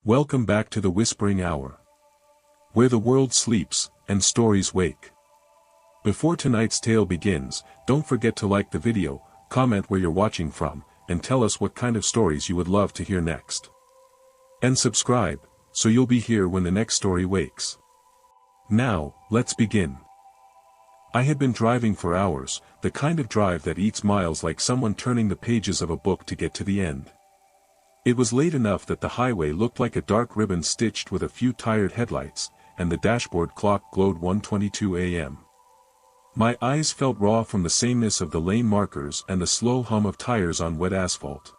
Welcome back to the Whispering Hour, where the world sleeps, and stories wake. Before tonight's tale begins, don't forget to like the video, comment where you're watching from, and tell us what kind of stories you would love to hear next. And subscribe, so you'll be here when the next story wakes. Now, let's begin. I had been driving for hours, the kind of drive that eats miles like someone turning the pages of a book to get to the end. It was late enough that the highway looked like a dark ribbon stitched with a few tired headlights, and the dashboard clock glowed 1:22 a.m. My eyes felt raw from the sameness of the lane markers and the slow hum of tires on wet asphalt.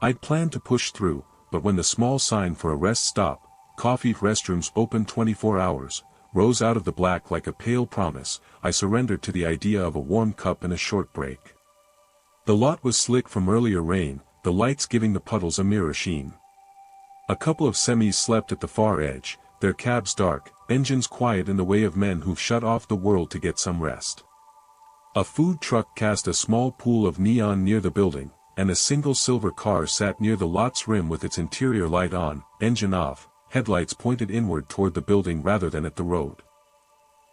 I'd planned to push through, but when the small sign for a rest stop, coffee restrooms open 24 hours, rose out of the black like a pale promise, I surrendered to the idea of a warm cup and a short break. The lot was slick from earlier rain, the lights giving the puddles a mirror sheen. A couple of semis slept at the far edge, their cabs dark, engines quiet in the way of men who've shut off the world to get some rest. A food truck cast a small pool of neon near the building, and a single silver car sat near the lot's rim with its interior light on, engine off, headlights pointed inward toward the building rather than at the road.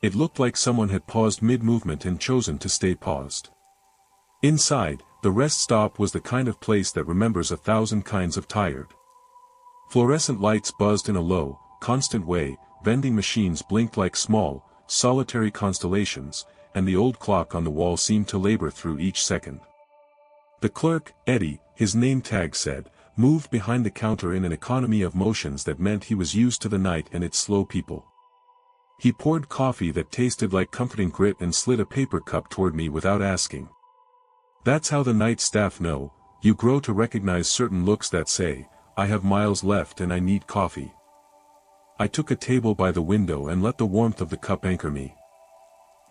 It looked like someone had paused mid-movement and chosen to stay paused. Inside, the rest stop was the kind of place that remembers 1,000 kinds of tired. Fluorescent lights buzzed in a low, constant way, vending machines blinked like small, solitary constellations, and the old clock on the wall seemed to labor through each second. The clerk, Eddie, his name tag said, moved behind the counter in an economy of motions that meant he was used to the night and its slow people. He poured coffee that tasted like comforting grit and slid a paper cup toward me without asking. That's how the night staff know, you grow to recognize certain looks that say, I have miles left and I need coffee. I took a table by the window and let the warmth of the cup anchor me.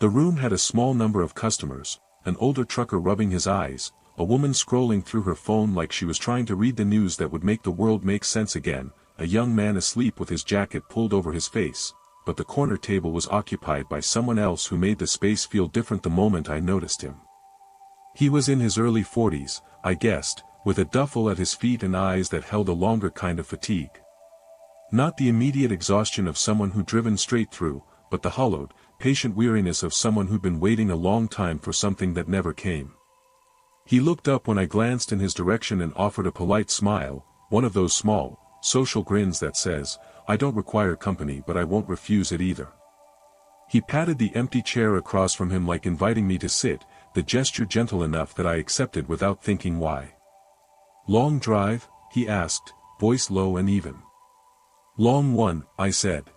The room had a small number of customers, an older trucker rubbing his eyes, a woman scrolling through her phone like she was trying to read the news that would make the world make sense again, a young man asleep with his jacket pulled over his face, but the corner table was occupied by someone else who made the space feel different the moment I noticed him. He was in his early 40s, I guessed, with a duffel at his feet and eyes that held a longer kind of fatigue. Not the immediate exhaustion of someone who'd driven straight through, but the hollowed, patient weariness of someone who'd been waiting a long time for something that never came. He looked up when I glanced in his direction and offered a polite smile, one of those small, social grins that says, I don't require company but I won't refuse it either. He patted the empty chair across from him like inviting me to sit, the gesture gentle enough that I accepted without thinking why. Long drive? He asked, voice low and even. Long one, I said.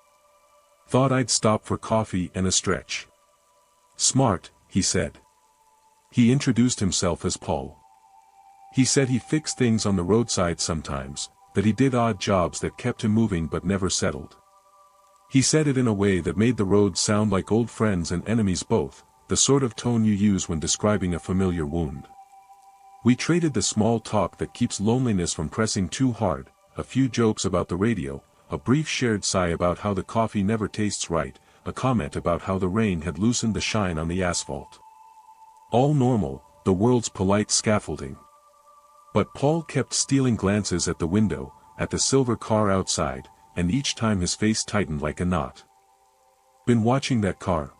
Thought I'd stop for coffee and a stretch. Smart, he said. He introduced himself as Paul. He said he fixed things on the roadside sometimes, that he did odd jobs that kept him moving but never settled. He said it in a way that made the road sound like old friends and enemies both, the sort of tone you use when describing a familiar wound. We traded the small talk that keeps loneliness from pressing too hard, a few jokes about the radio, a brief shared sigh about how the coffee never tastes right, a comment about how the rain had loosened the shine on the asphalt. All normal, the world's polite scaffolding. But Paul kept stealing glances at the window, at the silver car outside, and each time his face tightened like a knot. Been watching that car?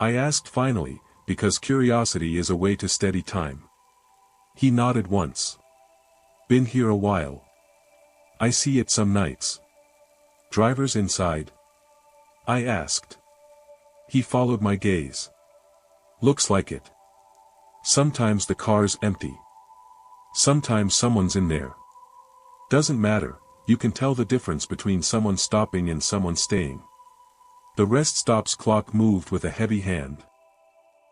I asked finally, because curiosity is a way to steady time. He nodded once. Been here a while. I see it some nights. Drivers inside? I asked. He followed my gaze. Looks like it. Sometimes the car's empty. Sometimes someone's in there. Doesn't matter, you can tell the difference between someone stopping and someone staying. The rest stop's clock moved with a heavy hand.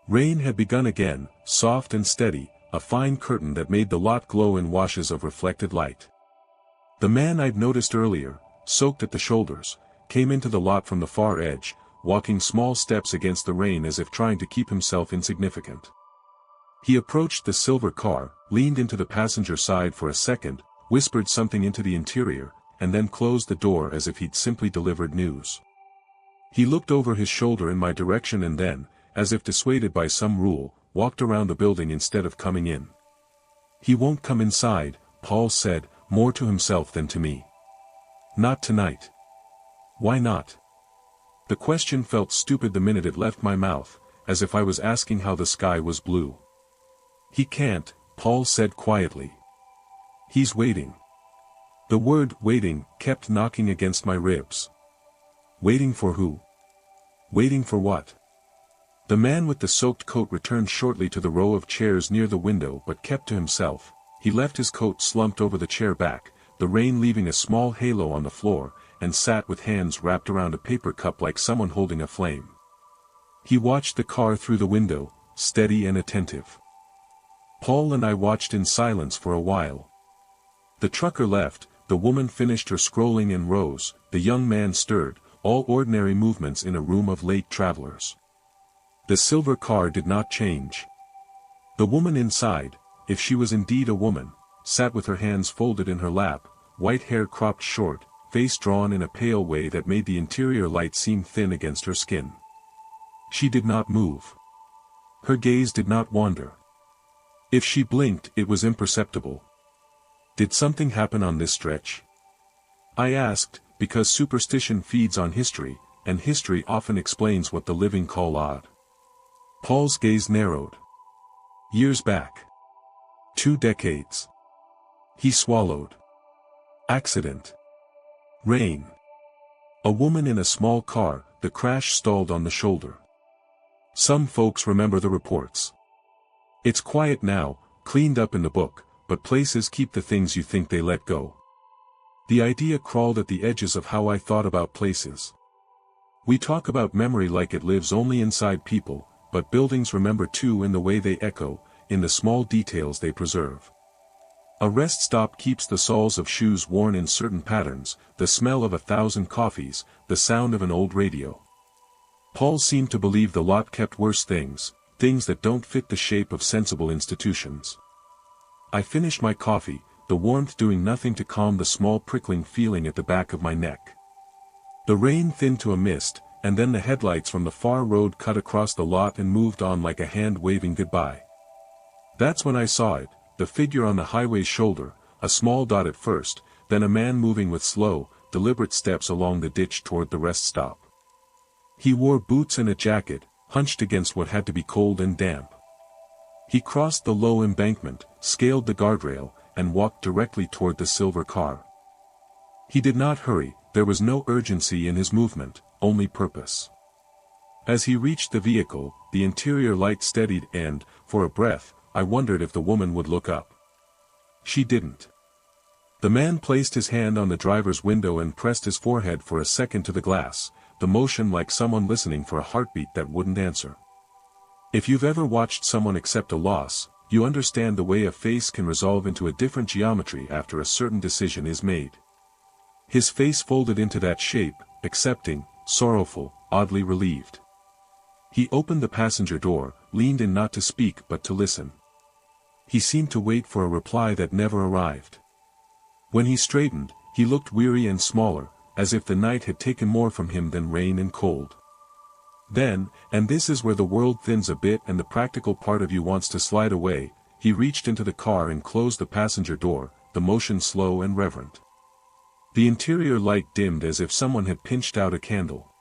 Rain had begun again, soft and steady, a fine curtain that made the lot glow in washes of reflected light. The man I'd noticed earlier, soaked at the shoulders, came into the lot from the far edge, walking small steps against the rain as if trying to keep himself insignificant. He approached the silver car, leaned into the passenger side for a second, whispered something into the interior, and then closed the door as if he'd simply delivered news. He looked over his shoulder in my direction and then, as if dissuaded by some rule, walked around the building instead of coming in. He won't come inside, Paul said, more to himself than to me. Not tonight. Why not? The question felt stupid the minute it left my mouth, as if I was asking how the sky was blue. He can't, Paul said quietly. He's waiting. The word waiting kept knocking against my ribs. Waiting for who? Waiting for what? The man with the soaked coat returned shortly to the row of chairs near the window but kept to himself. He left his coat slumped over the chair back, the rain leaving a small halo on the floor, and sat with hands wrapped around a paper cup like someone holding a flame. He watched the car through the window, steady and attentive. Paul and I watched in silence for a while. The trucker left, the woman finished her scrolling and rose, the young man stirred, all ordinary movements in a room of late travelers. The silver car did not change. The woman inside, if she was indeed a woman, sat with her hands folded in her lap, white hair cropped short, face drawn in a pale way that made the interior light seem thin against her skin. She did not move. Her gaze did not wander. If she blinked, it was imperceptible. Did something happen on this stretch? I asked, because superstition feeds on history, and history often explains what the living call odd. Paul's gaze narrowed. Years back. 2 decades. He swallowed. Accident. Rain. A woman in a small car, the crash stalled on the shoulder. Some folks remember the reports. It's quiet now, cleaned up in the book, but places keep the things you think they let go. The idea crawled at the edges of how I thought about places. We talk about memory like it lives only inside people, but buildings remember too in the way they echo, in the small details they preserve. A rest stop keeps the soles of shoes worn in certain patterns, the smell of 1,000 coffees, the sound of an old radio. Paul seemed to believe the lot kept worse things, things that don't fit the shape of sensible institutions. I finished my coffee, the warmth doing nothing to calm the small prickling feeling at the back of my neck. The rain thinned to a mist, and then the headlights from the far road cut across the lot and moved on like a hand waving goodbye. That's when I saw it, the figure on the highway's shoulder, a small dot at first, then a man moving with slow, deliberate steps along the ditch toward the rest stop. He wore boots and a jacket, hunched against what had to be cold and damp. He crossed the low embankment, scaled the guardrail, and walked directly toward the silver car. He did not hurry, there was no urgency in his movement, only purpose. As he reached the vehicle, the interior light steadied and, for a breath, I wondered if the woman would look up. She didn't. The man placed his hand on the driver's window and pressed his forehead for a second to the glass, the motion like someone listening for a heartbeat that wouldn't answer. If you've ever watched someone accept a loss, you understand the way a face can resolve into a different geometry after a certain decision is made. His face folded into that shape, accepting, sorrowful, oddly relieved. He opened the passenger door, leaned in not to speak but to listen. He seemed to wait for a reply that never arrived. When he straightened, he looked weary and smaller, as if the night had taken more from him than rain and cold. Then, and this is where the world thins a bit and the practical part of you wants to slide away, he reached into the car and closed the passenger door, the motion slow and reverent. The interior light dimmed as if someone had pinched out a candle.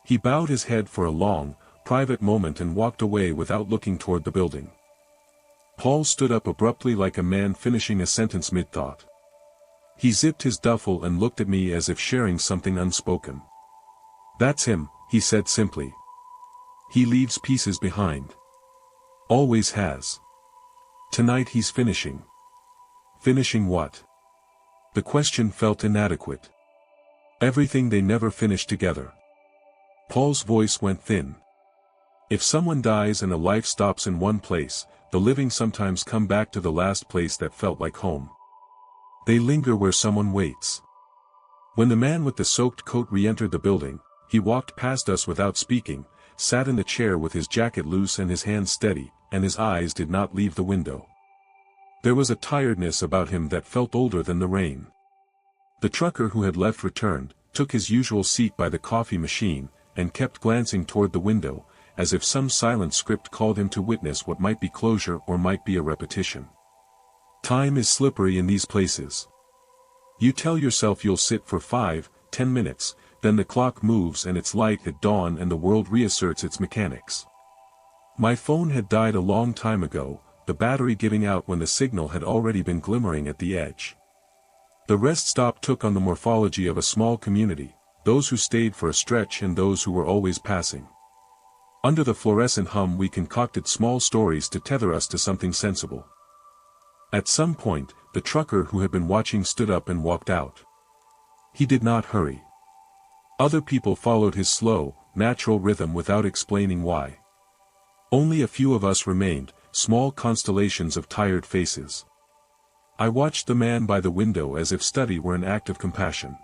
He bowed his head for a long, private moment and walked away without looking toward the building. Paul stood up abruptly like a man finishing a sentence mid-thought. He zipped his duffel and looked at me as if sharing something unspoken. "That's him," he said simply. "He leaves pieces behind. Always has. Tonight he's finishing." Finishing what? The question felt inadequate. Everything they never finished together. Paul's voice went thin. If someone dies and a life stops in one place, the living sometimes come back to the last place that felt like home. They linger where someone waits. When the man with the soaked coat re-entered the building, he walked past us without speaking, sat in the chair with his jacket loose and his hands steady, and his eyes did not leave the window. There was a tiredness about him that felt older than the rain. The trucker who had left returned, took his usual seat by the coffee machine, and kept glancing toward the window, as if some silent script called him to witness what might be closure or might be a repetition. Time is slippery in these places. You tell yourself you'll sit for 5-10 minutes, then the clock moves and it's light at dawn and the world reasserts its mechanics. My phone had died a long time ago, the battery giving out when the signal had already been glimmering at the edge. The rest stop took on the morphology of a small community, those who stayed for a stretch and those who were always passing. Under the fluorescent hum we concocted small stories to tether us to something sensible. At some point, the trucker who had been watching stood up and walked out. He did not hurry. Other people followed his slow, natural rhythm without explaining why. Only a few of us remained, small constellations of tired faces. I watched the man by the window as if study were an act of compassion.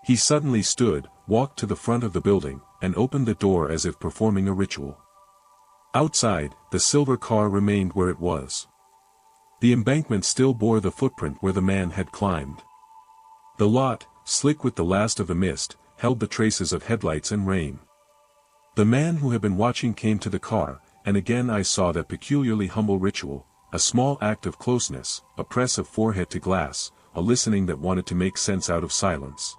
He suddenly stood, walked to the front of the building, and opened the door as if performing a ritual. Outside, the silver car remained where it was. The embankment still bore the footprint where the man had climbed. The lot, slick with the last of the mist, held the traces of headlights and rain. The man who had been watching came to the car, and again I saw that peculiarly humble ritual, a small act of closeness, a press of forehead to glass, a listening that wanted to make sense out of silence.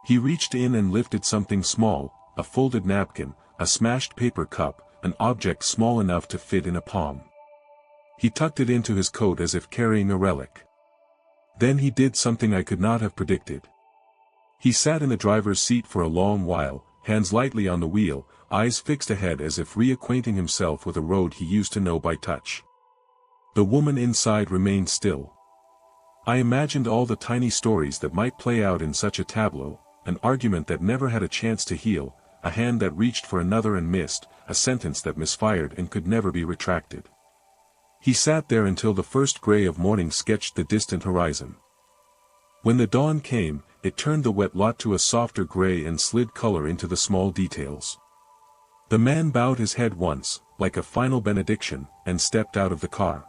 He reached in and lifted something small, a folded napkin, a smashed paper cup, an object small enough to fit in a palm. He tucked it into his coat as if carrying a relic. Then he did something I could not have predicted. He sat in the driver's seat for a long while, hands lightly on the wheel, eyes fixed ahead as if reacquainting himself with a road he used to know by touch. The woman inside remained still. I imagined all the tiny stories that might play out in such a tableau, an argument that never had a chance to heal, a hand that reached for another and missed, a sentence that misfired and could never be retracted. He sat there until the first gray of morning sketched the distant horizon. When the dawn came, it turned the wet lot to a softer gray and slid color into the small details. The man bowed his head once, like a final benediction, and stepped out of the car.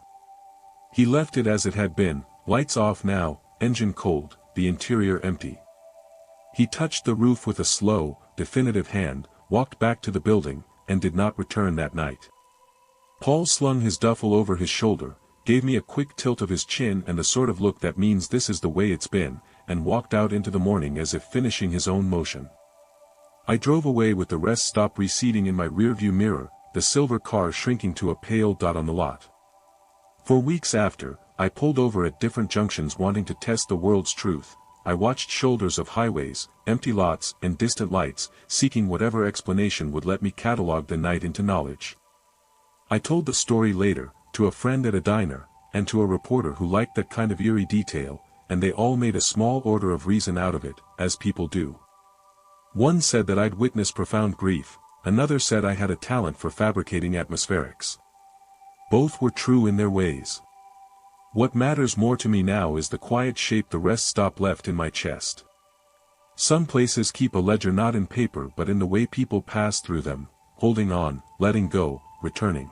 He left it as it had been, lights off now, engine cold, the interior empty. He touched the roof with a slow, definitive hand, walked back to the building, and did not return that night. Paul slung his duffel over his shoulder, gave me a quick tilt of his chin and the sort of look that means this is the way it's been, and walked out into the morning as if finishing his own motion. I drove away with the rest stop receding in my rearview mirror, the silver car shrinking to a pale dot on the lot. For weeks after, I pulled over at different junctions wanting to test the world's truth. I watched shoulders of highways, empty lots, and distant lights, seeking whatever explanation would let me catalog the night into knowledge. I told the story later, to a friend at a diner, and to a reporter who liked that kind of eerie detail, and they all made a small order of reason out of it, as people do. One said that I'd witnessed profound grief, another said I had a talent for fabricating atmospherics. Both were true in their ways. What matters more to me now is the quiet shape the rest stop left in my chest. Some places keep a ledger not in paper but in the way people pass through them, holding on, letting go, returning.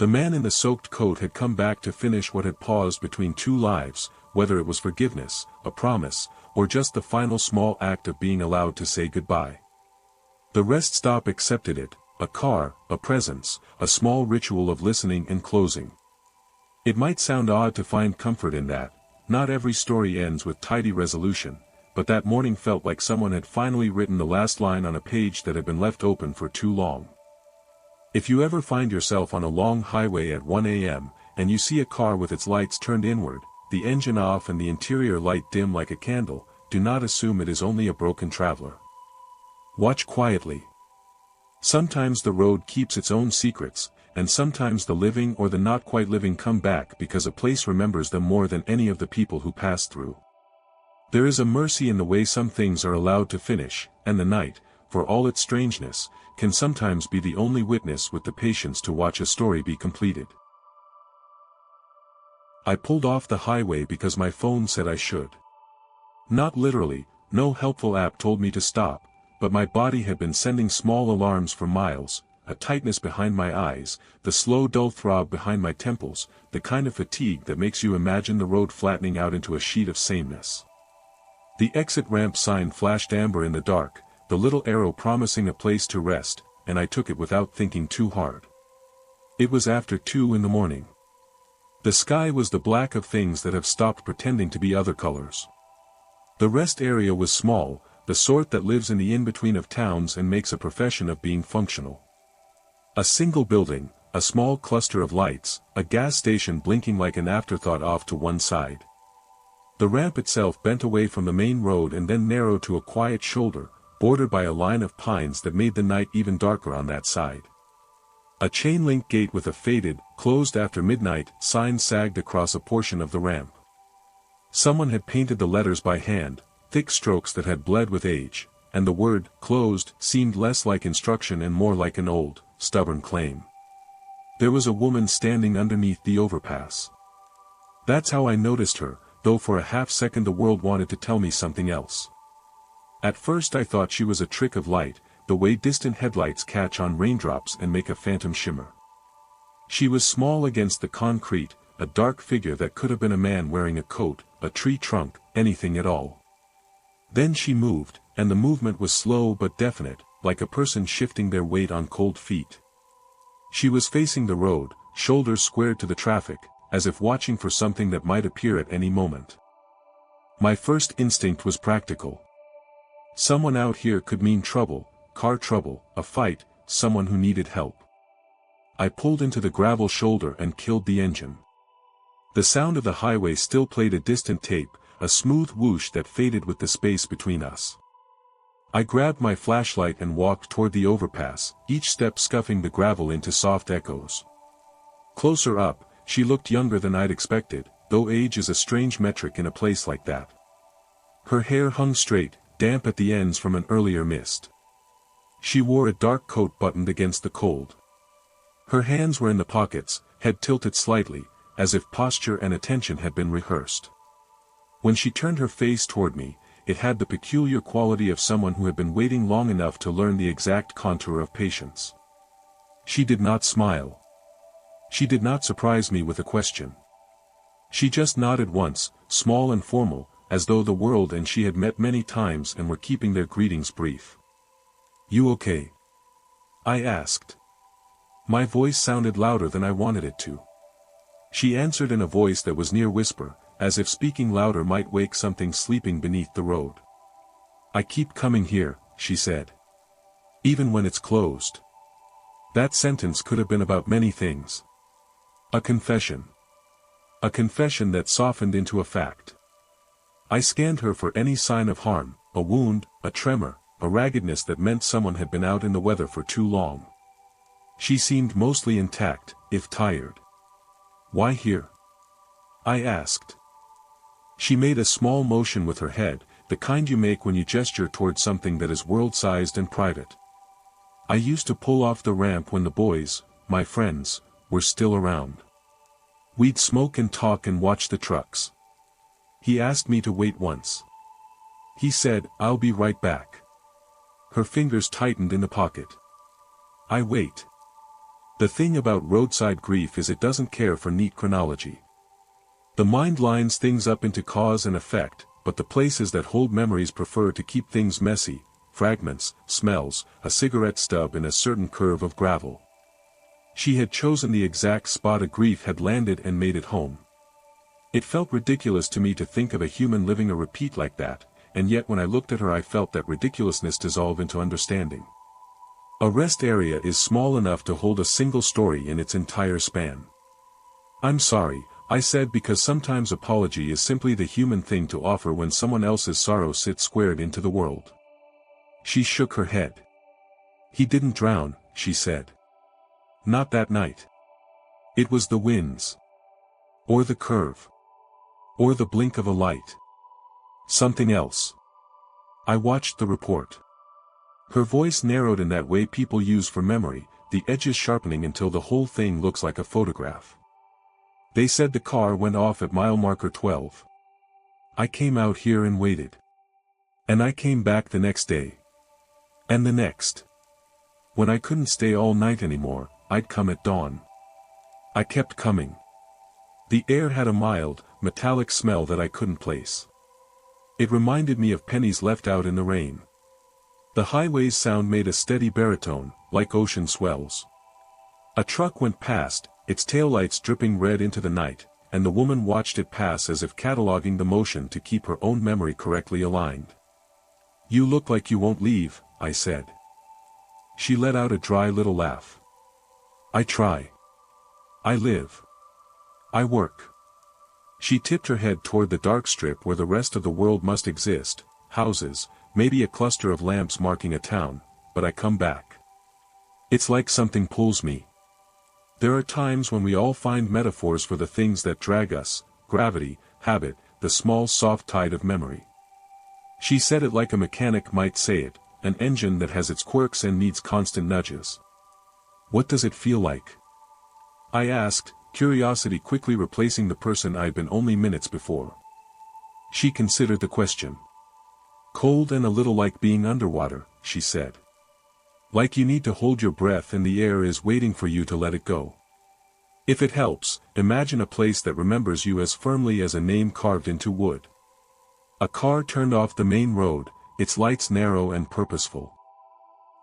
The man in the soaked coat had come back to finish what had paused between two lives, whether it was forgiveness, a promise, or just the final small act of being allowed to say goodbye. The rest stop accepted it, a car, a presence, a small ritual of listening and closing. It might sound odd to find comfort in that, not every story ends with tidy resolution, but that morning felt like someone had finally written the last line on a page that had been left open for too long. If you ever find yourself on a long highway at 1 a.m., and you see a car with its lights turned inward, the engine off and the interior light dim like a candle, do not assume it is only a broken traveler. Watch quietly. Sometimes the road keeps its own secrets, and sometimes the living or the not quite living come back because a place remembers them more than any of the people who passed through. There is a mercy in the way some things are allowed to finish, and the night, for all its strangeness, can sometimes be the only witness with the patience to watch a story be completed. I pulled off the highway because my phone said I should. Not literally, no helpful app told me to stop, but my body had been sending small alarms for miles, a tightness behind my eyes, the slow dull throb behind my temples, the kind of fatigue that makes you imagine the road flattening out into a sheet of sameness. The exit ramp sign flashed amber in the dark, the little arrow promising a place to rest, and I took it without thinking too hard. It was after 2 in the morning. The sky was the black of things that have stopped pretending to be other colors. The rest area was small, the sort that lives in the in-between of towns and makes a profession of being functional. A single building, a small cluster of lights, a gas station blinking like an afterthought off to one side. The ramp itself bent away from the main road and then narrowed to a quiet shoulder, bordered by a line of pines that made the night even darker on that side. A chain-link gate with a faded, "closed after midnight" sign sagged across a portion of the ramp. Someone had painted the letters by hand, thick strokes that had bled with age, and the word "closed" seemed less like instruction and more like an old, stubborn claim. There was a woman standing underneath the overpass. That's how I noticed her, though for a half-second the world wanted to tell me something else. At first I thought she was a trick of light, the way distant headlights catch on raindrops and make a phantom shimmer. She was small against the concrete, a dark figure that could have been a man wearing a coat, a tree trunk, anything at all. Then she moved, and the movement was slow but definite, like a person shifting their weight on cold feet. She was facing the road, shoulders squared to the traffic, as if watching for something that might appear at any moment. My first instinct was practical. Someone out here could mean trouble, car trouble, a fight, someone who needed help. I pulled into the gravel shoulder and killed the engine. The sound of the highway still played a distant tape, a smooth whoosh that faded with the space between us. I grabbed my flashlight and walked toward the overpass, each step scuffing the gravel into soft echoes. Closer up, she looked younger than I'd expected, though age is a strange metric in a place like that. Her hair hung straight, damp at the ends from an earlier mist. She wore a dark coat buttoned against the cold. Her hands were in the pockets, head tilted slightly, as if posture and attention had been rehearsed. When she turned her face toward me, it had the peculiar quality of someone who had been waiting long enough to learn the exact contour of patience. She did not smile. She did not surprise me with a question. She just nodded once, small and formal, as though the world and she had met many times and were keeping their greetings brief. "You okay?" I asked. My voice sounded louder than I wanted it to. She answered in a voice that was near whisper, as if speaking louder might wake something sleeping beneath the road. "I keep coming here," she said. "Even when it's closed." That sentence could have been about many things. A confession. A confession that softened into a fact. I scanned her for any sign of harm, a wound, a tremor, a raggedness that meant someone had been out in the weather for too long. She seemed mostly intact, if tired. "Why here?" I asked. She made a small motion with her head, the kind you make when you gesture towards something that is world-sized and private. "I used to pull off the ramp when the boys, my friends, were still around. We'd smoke and talk and watch the trucks. He asked me to wait once. He said, 'I'll be right back.'" Her fingers tightened in the pocket. "I wait. The thing about roadside grief is it doesn't care for neat chronology. The mind lines things up into cause and effect, but the places that hold memories prefer to keep things messy, fragments, smells, a cigarette stub in a certain curve of gravel." She had chosen the exact spot a grief had landed and made it home. It felt ridiculous to me to think of a human living a repeat like that, and yet when I looked at her I felt that ridiculousness dissolve into understanding. A rest area is small enough to hold a single story in its entire span. "I'm sorry," I said, because sometimes apology is simply the human thing to offer when someone else's sorrow sits squared into the world. She shook her head. "He didn't drown," she said. "Not that night. It was the winds. Or the curve. Or the blink of a light. Something else." I watched the report. Her voice narrowed in that way people use for memory, the edges sharpening until the whole thing looks like a photograph. "They said the car went off at mile marker 12. I came out here and waited. And I came back the next day. And the next. When I couldn't stay all night anymore, I'd come at dawn. I kept coming. The air had a mild, metallic smell that I couldn't place. It reminded me of pennies left out in the rain. The highway's sound made a steady baritone, like ocean swells. A truck went past, its taillights dripping red into the night, and the woman watched it pass as if cataloging the motion to keep her own memory correctly aligned. "You look like you won't leave," I said. She let out a dry little laugh. "I try. I live. I work." She tipped her head toward the dark strip where the rest of the world must exist, houses, maybe a cluster of lamps marking a town, but I come back. It's like something pulls me. There are times when we all find metaphors for the things that drag us: gravity, habit, the small soft tide of memory. She said it like a mechanic might say it, an engine that has its quirks and needs constant nudges. "What does it feel like?" I asked, curiosity quickly replacing the person I'd been only minutes before. She considered the question. "Cold and a little like being underwater," she said. "Like you need to hold your breath and the air is waiting for you to let it go. If it helps, imagine a place that remembers you as firmly as a name carved into wood." A car turned off the main road, its lights narrow and purposeful.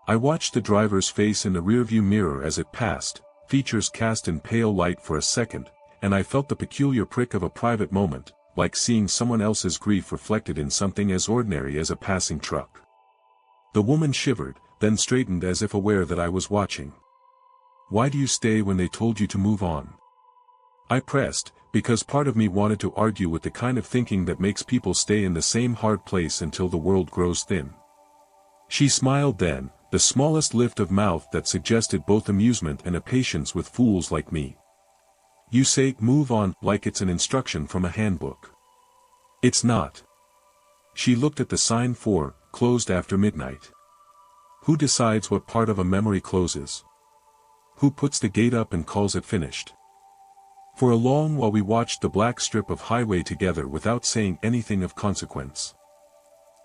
I watched the driver's face in the rearview mirror as it passed, features cast in pale light for a second, and I felt the peculiar prick of a private moment, like seeing someone else's grief reflected in something as ordinary as a passing truck. The woman shivered, then straightened as if aware that I was watching. "Why do you stay when they told you to move on?" I pressed, because part of me wanted to argue with the kind of thinking that makes people stay in the same hard place until the world grows thin. She smiled then, the smallest lift of mouth that suggested both amusement and a patience with fools like me. "You say, move on, like it's an instruction from a handbook. It's not." She looked at the sign for, closed after midnight. Who decides what part of a memory closes? Who puts the gate up and calls it finished? For a long while we watched the black strip of highway together without saying anything of consequence.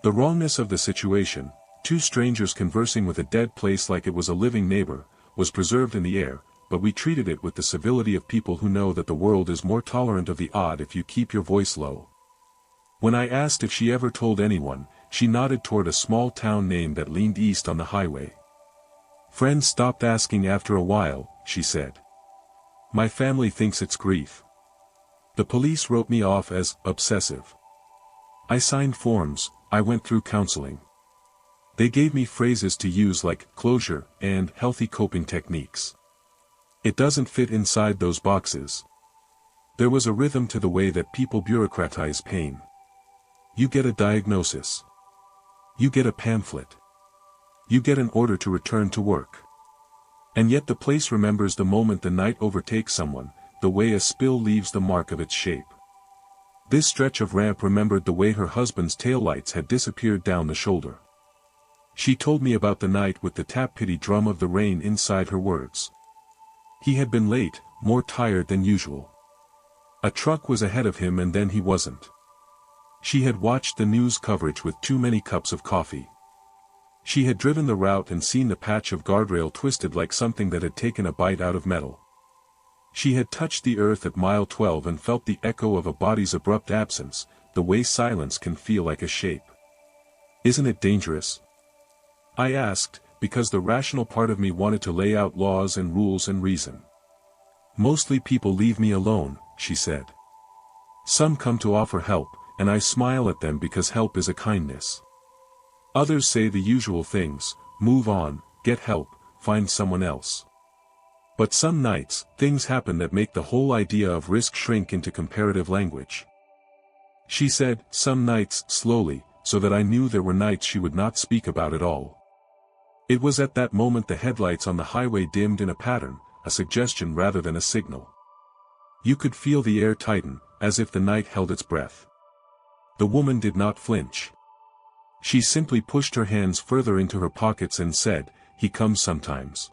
The wrongness of the situation, two strangers conversing with a dead place like it was a living neighbor, was preserved in the air, but we treated it with the civility of people who know that the world is more tolerant of the odd if you keep your voice low. When I asked if she ever told anyone, she nodded toward a small town name that leaned east on the highway. "Friends stopped asking after a while," she said. "My family thinks it's grief. The police wrote me off as obsessive. I signed forms, I went through counseling. They gave me phrases to use like closure and healthy coping techniques. It doesn't fit inside those boxes." There was a rhythm to the way that people bureaucratize pain. You get a diagnosis. You get a pamphlet. You get an order to return to work. And yet the place remembers the moment the night overtakes someone, the way a spill leaves the mark of its shape. This stretch of ramp remembered the way her husband's taillights had disappeared down the shoulder. She told me about the night with the tap-pity drum of the rain inside her words. He had been late, more tired than usual. A truck was ahead of him and then he wasn't. She had watched the news coverage with too many cups of coffee. She had driven the route and seen the patch of guardrail twisted like something that had taken a bite out of metal. She had touched the earth at mile 12 and felt the echo of a body's abrupt absence, the way silence can feel like a shape. "Isn't it dangerous?" I asked, because the rational part of me wanted to lay out laws and rules and reason. "Mostly people leave me alone," she said. "Some come to offer help, and I smile at them because help is a kindness. Others say the usual things: move on, get help, find someone else. But some nights, things happen that make the whole idea of risk shrink into comparative language." She said, "Some nights," slowly, so that I knew there were nights she would not speak about at all. It was at that moment the headlights on the highway dimmed in a pattern, a suggestion rather than a signal. You could feel the air tighten, as if the night held its breath. The woman did not flinch. She simply pushed her hands further into her pockets and said, "He comes sometimes."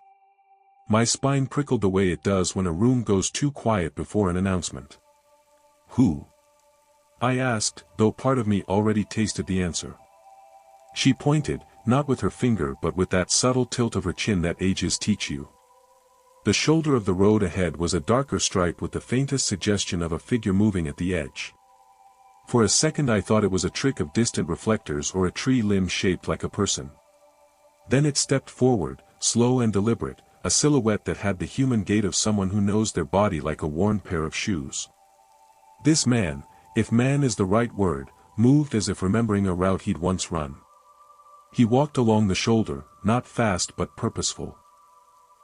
My spine prickled the way it does when a room goes too quiet before an announcement. "Who?" I asked, though part of me already tasted the answer. She pointed, not with her finger but with that subtle tilt of her chin that ages teach you. The shoulder of the road ahead was a darker stripe with the faintest suggestion of a figure moving at the edge. For a second I thought it was a trick of distant reflectors or a tree limb shaped like a person. Then it stepped forward, slow and deliberate, a silhouette that had the human gait of someone who knows their body like a worn pair of shoes. This man, if man is the right word, moved as if remembering a route he'd once run. He walked along the shoulder, not fast but purposeful.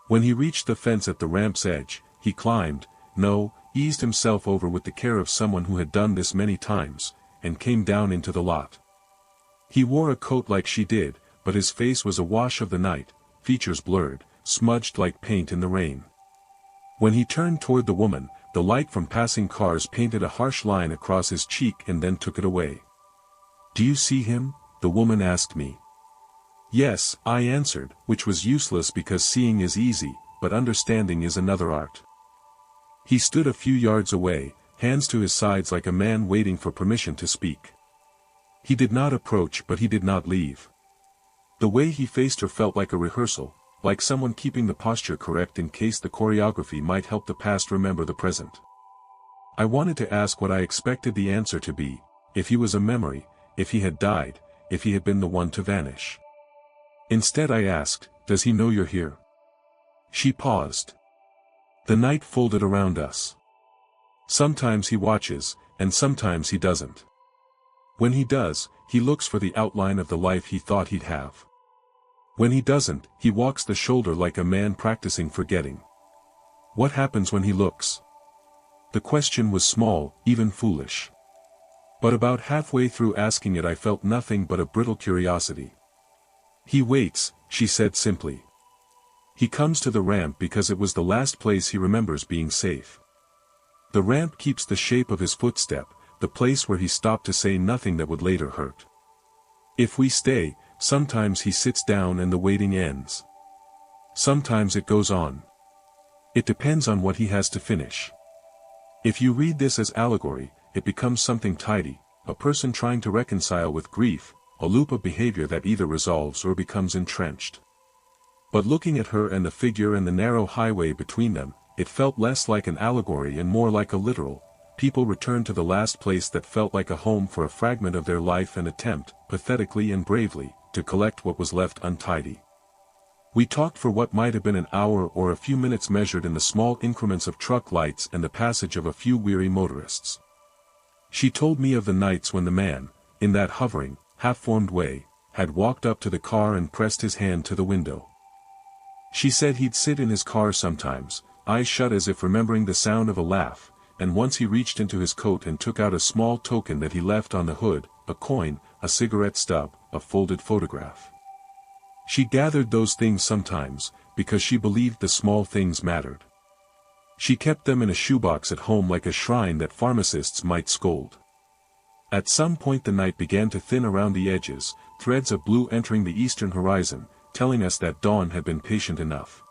When he reached the fence at the ramp's edge, he climbed, eased himself over with the care of someone who had done this many times, and came down into the lot. He wore a coat like she did, but his face was awash of the night, features blurred, smudged like paint in the rain. When he turned toward the woman, the light from passing cars painted a harsh line across his cheek and then took it away. "Do you see him?" the woman asked me. "Yes," I answered, which was useless because seeing is easy, but understanding is another art. He stood a few yards away, hands to his sides like a man waiting for permission to speak. He did not approach but he did not leave. The way he faced her felt like a rehearsal, like someone keeping the posture correct in case the choreography might help the past remember the present. I wanted to ask what I expected the answer to be, if he was a memory, if he had died, if he had been the one to vanish. Instead I asked, "Does he know you're here?" She paused. "The night folded around us. Sometimes he watches, and sometimes he doesn't. When he does, he looks for the outline of the life he thought he'd have. When he doesn't, he walks the shoulder like a man practicing forgetting. What happens when he looks?" The question was small, even foolish. But about halfway through asking it I felt nothing but a brittle curiosity. "He waits," she said simply. "He comes to the ramp because it was the last place he remembers being safe. The ramp keeps the shape of his footstep, the place where he stopped to say nothing that would later hurt. If we stay, sometimes he sits down and the waiting ends. Sometimes it goes on. It depends on what he has to finish. If you read this as allegory, it becomes something tidy, a person trying to reconcile with grief, a loop of behavior that either resolves or becomes entrenched. But looking at her and the figure and the narrow highway between them, it felt less like an allegory and more like a literal. People return to the last place that felt like a home for a fragment of their life and attempt, pathetically and bravely, to collect what was left untidy. We talked for what might have been an hour or a few minutes measured in the small increments of truck lights and the passage of a few weary motorists. She told me of the nights when the man, in that hovering, half-formed way, had walked up to the car and pressed his hand to the window. She said he'd sit in his car sometimes, eyes shut as if remembering the sound of a laugh, and once he reached into his coat and took out a small token that he left on the hood, a coin, a cigarette stub, a folded photograph. She gathered those things sometimes, because she believed the small things mattered. She kept them in a shoebox at home like a shrine that pharmacists might scold. At some point the night began to thin around the edges, threads of blue entering the eastern horizon, telling us that dawn had been patient enough.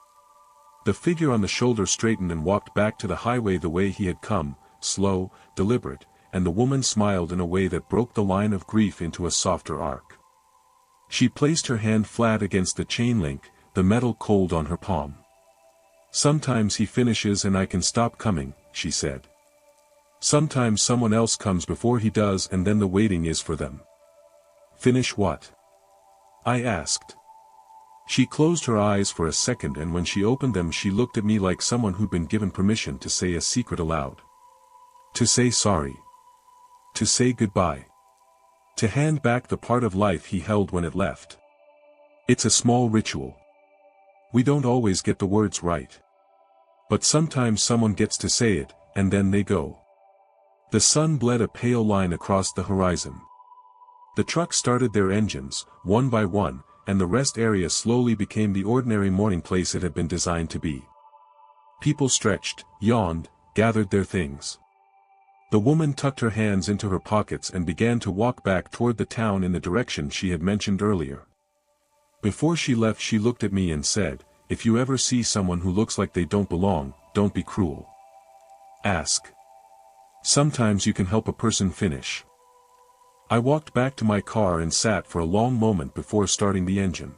The figure on the shoulder straightened and walked back to the highway the way he had come, slow, deliberate, and the woman smiled in a way that broke the line of grief into a softer arc. She placed her hand flat against the chain link, the metal cold on her palm. "Sometimes he finishes and I can stop coming," she said. "Sometimes someone else comes before he does and then the waiting is for them." "Finish what?" I asked. She closed her eyes for a second and when she opened them she looked at me like someone who'd been given permission to say a secret aloud. To say sorry. To say goodbye. To hand back the part of life he held when it left. It's a small ritual. We don't always get the words right. But sometimes someone gets to say it, and then they go. The sun bled a pale line across the horizon. The trucks started their engines, one by one, and the rest area slowly became the ordinary morning place it had been designed to be. People stretched, yawned, gathered their things. The woman tucked her hands into her pockets and began to walk back toward the town in the direction she had mentioned earlier. Before she left she looked at me and said, "If you ever see someone who looks like they don't belong, don't be cruel. Ask. Sometimes you can help a person finish." I walked back to my car and sat for a long moment before starting the engine.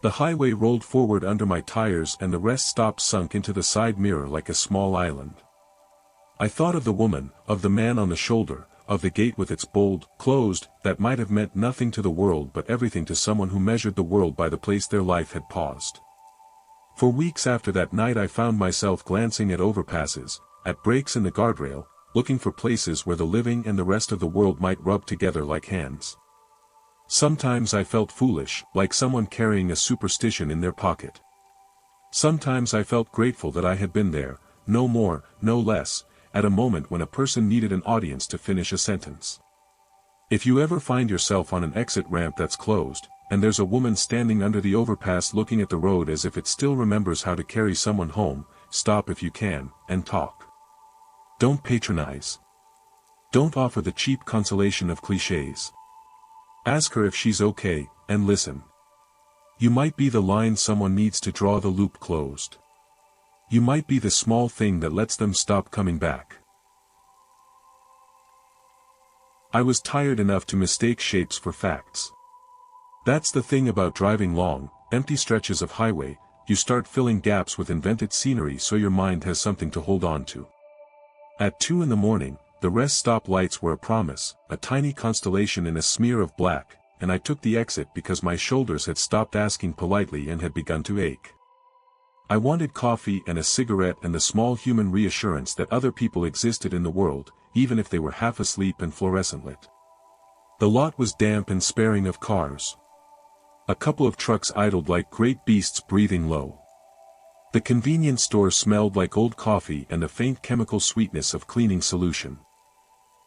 The highway rolled forward under my tires and the rest stop sunk into the side mirror like a small island. I thought of the woman, of the man on the shoulder, of the gate with its bold, closed, that might have meant nothing to the world but everything to someone who measured the world by the place their life had paused. For weeks after that night I found myself glancing at overpasses, at breaks in the guardrail, looking for places where the living and the rest of the world might rub together like hands. Sometimes I felt foolish, like someone carrying a superstition in their pocket. Sometimes I felt grateful that I had been there, no more, no less, at a moment when a person needed an audience to finish a sentence. If you ever find yourself on an exit ramp that's closed, and there's a woman standing under the overpass looking at the road as if it still remembers how to carry someone home, stop if you can, and talk. Don't patronize. Don't offer the cheap consolation of clichés. Ask her if she's okay, and listen. You might be the line someone needs to draw the loop closed. You might be the small thing that lets them stop coming back. I was tired enough to mistake shapes for facts. That's the thing about driving long, empty stretches of highway, you start filling gaps with invented scenery so your mind has something to hold on to. At 2 in the morning, the rest stop lights were a promise, a tiny constellation in a smear of black, and I took the exit because my shoulders had stopped asking politely and had begun to ache. I wanted coffee and a cigarette and the small human reassurance that other people existed in the world, even if they were half asleep and fluorescent lit. The lot was damp and sparing of cars. A couple of trucks idled like great beasts breathing low. The convenience store smelled like old coffee and the faint chemical sweetness of cleaning solution.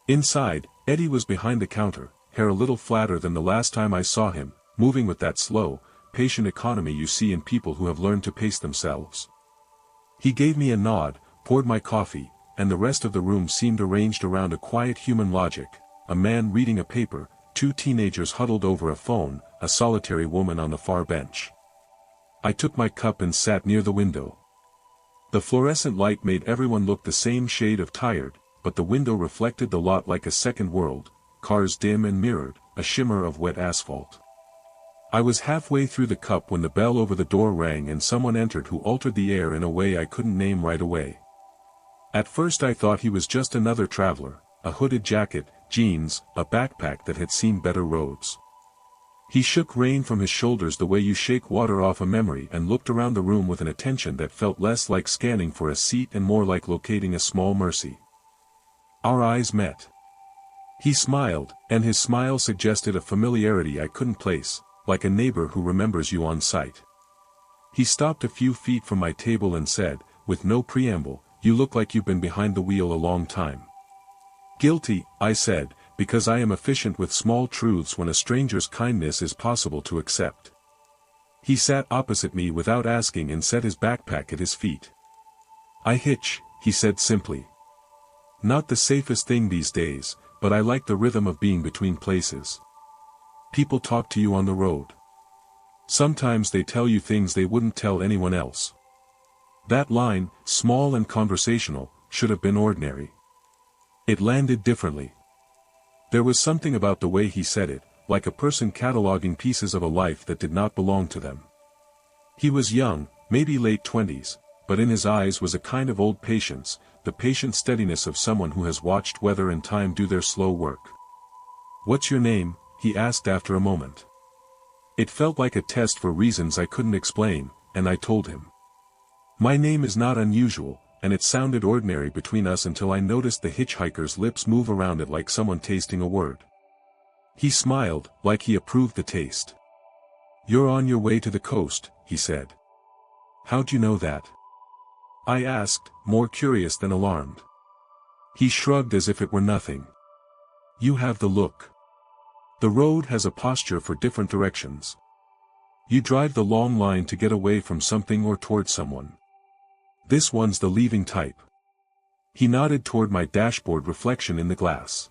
Inside, Eddie was behind the counter, hair a little flatter than the last time I saw him, moving with that slow, patient economy you see in people who have learned to pace themselves. He gave me a nod, poured my coffee, and the rest of the room seemed arranged around a quiet human logic, a man reading a paper, 2 teenagers huddled over a phone, a solitary woman on the far bench. I took my cup and sat near the window. The fluorescent light made everyone look the same shade of tired, but the window reflected the lot like a second world, cars dim and mirrored, a shimmer of wet asphalt. I was halfway through the cup when the bell over the door rang and someone entered who altered the air in a way I couldn't name right away. At first I thought he was just another traveler, a hooded jacket, jeans, a backpack that had seen better roads. He shook rain from his shoulders the way you shake water off a memory and looked around the room with an attention that felt less like scanning for a seat and more like locating a small mercy. Our eyes met. He smiled, and his smile suggested a familiarity I couldn't place, like a neighbor who remembers you on sight. He stopped a few feet from my table and said, with no preamble, "You look like you've been behind the wheel a long time." "Guilty," I said, because I am efficient with small truths when a stranger's kindness is possible to accept. He sat opposite me without asking and set his backpack at his feet. "I hitch," he said simply. "Not the safest thing these days, but I like the rhythm of being between places. People talk to you on the road. Sometimes they tell you things they wouldn't tell anyone else." That line, small and conversational, should have been ordinary. It landed differently. There was something about the way he said it, like a person cataloging pieces of a life that did not belong to them. He was young, maybe late 20s, but in his eyes was a kind of old patience, the patient steadiness of someone who has watched weather and time do their slow work. "What's your name?" he asked after a moment. It felt like a test for reasons I couldn't explain, and I told him. My name is not unusual, and it sounded ordinary between us until I noticed the hitchhiker's lips move around it like someone tasting a word. He smiled, like he approved the taste. "You're on your way to the coast," he said. "How'd you know that?" I asked, more curious than alarmed. He shrugged as if it were nothing. "You have the look. The road has a posture for different directions. You drive the long line to get away from something or toward someone. This one's the leaving type." He nodded toward my dashboard reflection in the glass.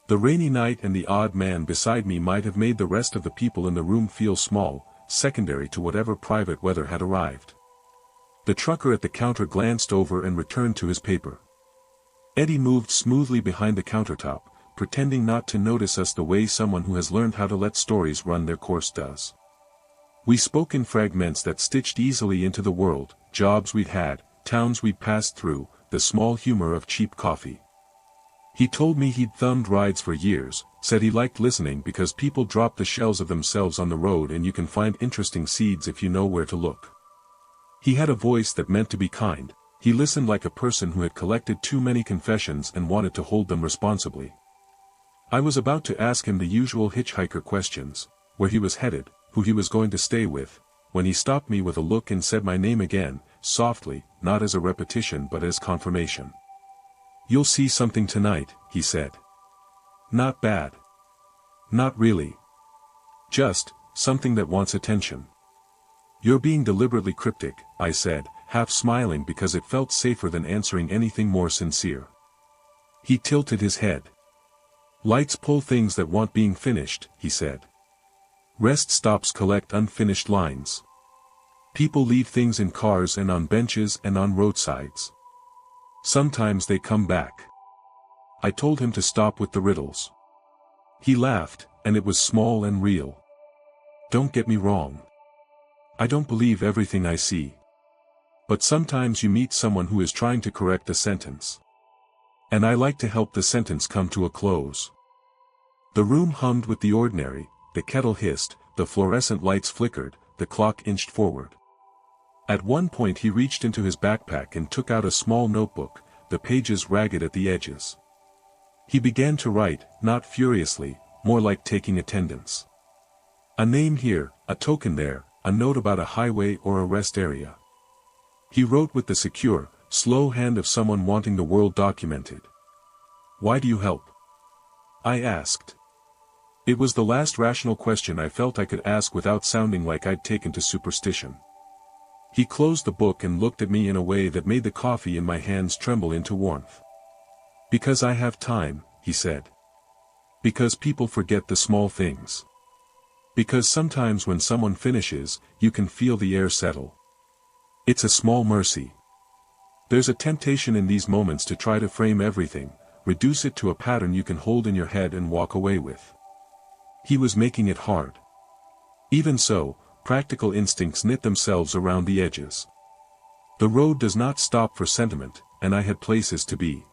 The rainy night and the odd man beside me might have made the rest of the people in the room feel small, secondary to whatever private weather had arrived. The trucker at the counter glanced over and returned to his paper. Eddie moved smoothly behind the countertop, pretending not to notice us the way someone who has learned how to let stories run their course does. We spoke in fragments that stitched easily into the world, jobs we'd had, towns we'd passed through, the small humor of cheap coffee. He told me he'd thumbed rides for years, said he liked listening because people drop the shells of themselves on the road and you can find interesting seeds if you know where to look. He had a voice that meant to be kind, He listened like a person who had collected too many confessions and wanted to hold them responsibly. I was about to ask him the usual hitchhiker questions, where he was headed, who he was going to stay with, when he stopped me with a look and said my name again, softly, not as a repetition but as confirmation. "You'll see something tonight," he said. "Not bad. Not really. Just, something that wants attention." "You're being deliberately cryptic," I said, half smiling because it felt safer than answering anything more sincere. He tilted his head. "Lights pull things that want being finished," he said. "Rest stops collect unfinished lines. People leave things in cars and on benches and on roadsides. Sometimes they come back." I told him to stop with the riddles. He laughed, and it was small and real. "Don't get me wrong. I don't believe everything I see. But sometimes you meet someone who is trying to correct a sentence. And I like to help the sentence come to a close." The room hummed with the ordinary, the kettle hissed, the fluorescent lights flickered, the clock inched forward. At one point he reached into his backpack and took out a small notebook, the pages ragged at the edges. He began to write, not furiously, more like taking attendance. A name here, a token there, a note about a highway or a rest area. He wrote with the secure, slow hand of someone wanting the world documented. "Why do you help?" I asked. It was the last rational question I felt I could ask without sounding like I'd taken to superstition. He closed the book and looked at me in a way that made the coffee in my hands tremble into warmth. "Because I have time," he said. "Because people forget the small things. Because sometimes when someone finishes, you can feel the air settle. It's a small mercy. There's a temptation in these moments to try to frame everything, reduce it to a pattern you can hold in your head and walk away with." He was making it hard. Even so, practical instincts knit themselves around the edges. The road does not stop for sentiment, and I had places to be.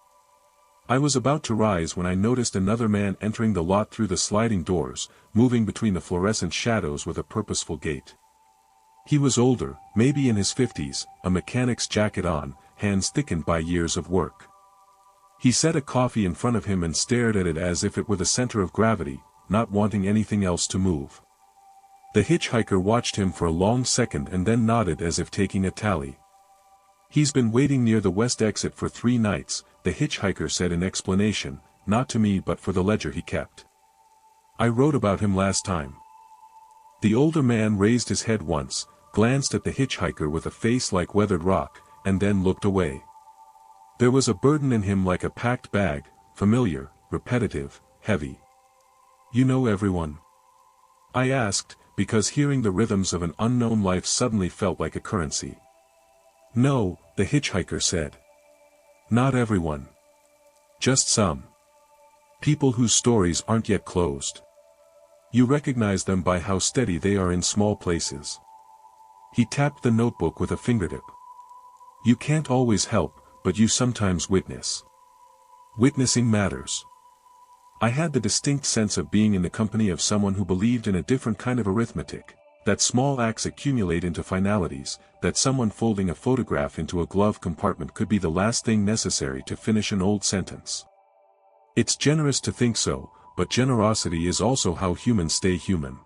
I was about to rise when I noticed another man entering the lot through the sliding doors, moving between the fluorescent shadows with a purposeful gait. He was older, maybe in his 50s, a mechanic's jacket on, hands thickened by years of work. He set a coffee in front of him and stared at it as if it were the center of gravity, not wanting anything else to move. The hitchhiker watched him for a long second and then nodded as if taking a tally. "He's been waiting near the west exit for 3 nights, the hitchhiker said in explanation, not to me but for the ledger he kept. "I wrote about him last time." The older man raised his head once, glanced at the hitchhiker with a face like weathered rock, and then looked away. There was a burden in him like a packed bag, familiar, repetitive, heavy. "You know everyone?" I asked, because hearing the rhythms of an unknown life suddenly felt like a currency. "No," the hitchhiker said. "Not everyone. Just some. People whose stories aren't yet closed. You recognize them by how steady they are in small places." He tapped the notebook with a fingertip. "You can't always help, but you sometimes witness. Witnessing matters." I had the distinct sense of being in the company of someone who believed in a different kind of arithmetic, that small acts accumulate into finalities, that someone folding a photograph into a glove compartment could be the last thing necessary to finish an old sentence. It's generous to think so, but generosity is also how humans stay human.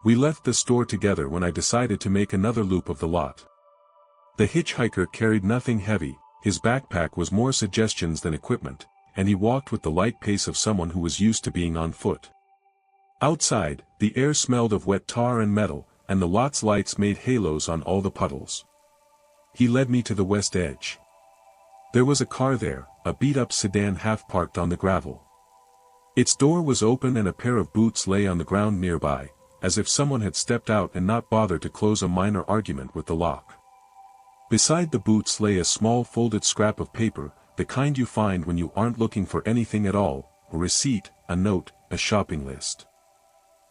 We left the store together when I decided to make another loop of the lot. The hitchhiker carried nothing heavy, his backpack was more suggestions than equipment, and he walked with the light pace of someone who was used to being on foot. Outside, the air smelled of wet tar and metal, and the lot's lights made halos on all the puddles. He led me to the west edge. There was a car there, a beat-up sedan half-parked on the gravel. Its door was open and a pair of boots lay on the ground nearby, as if someone had stepped out and not bothered to close a minor argument with the lock. Beside the boots lay a small folded scrap of paper, the kind you find when you aren't looking for anything at all, a receipt, a note, a shopping list.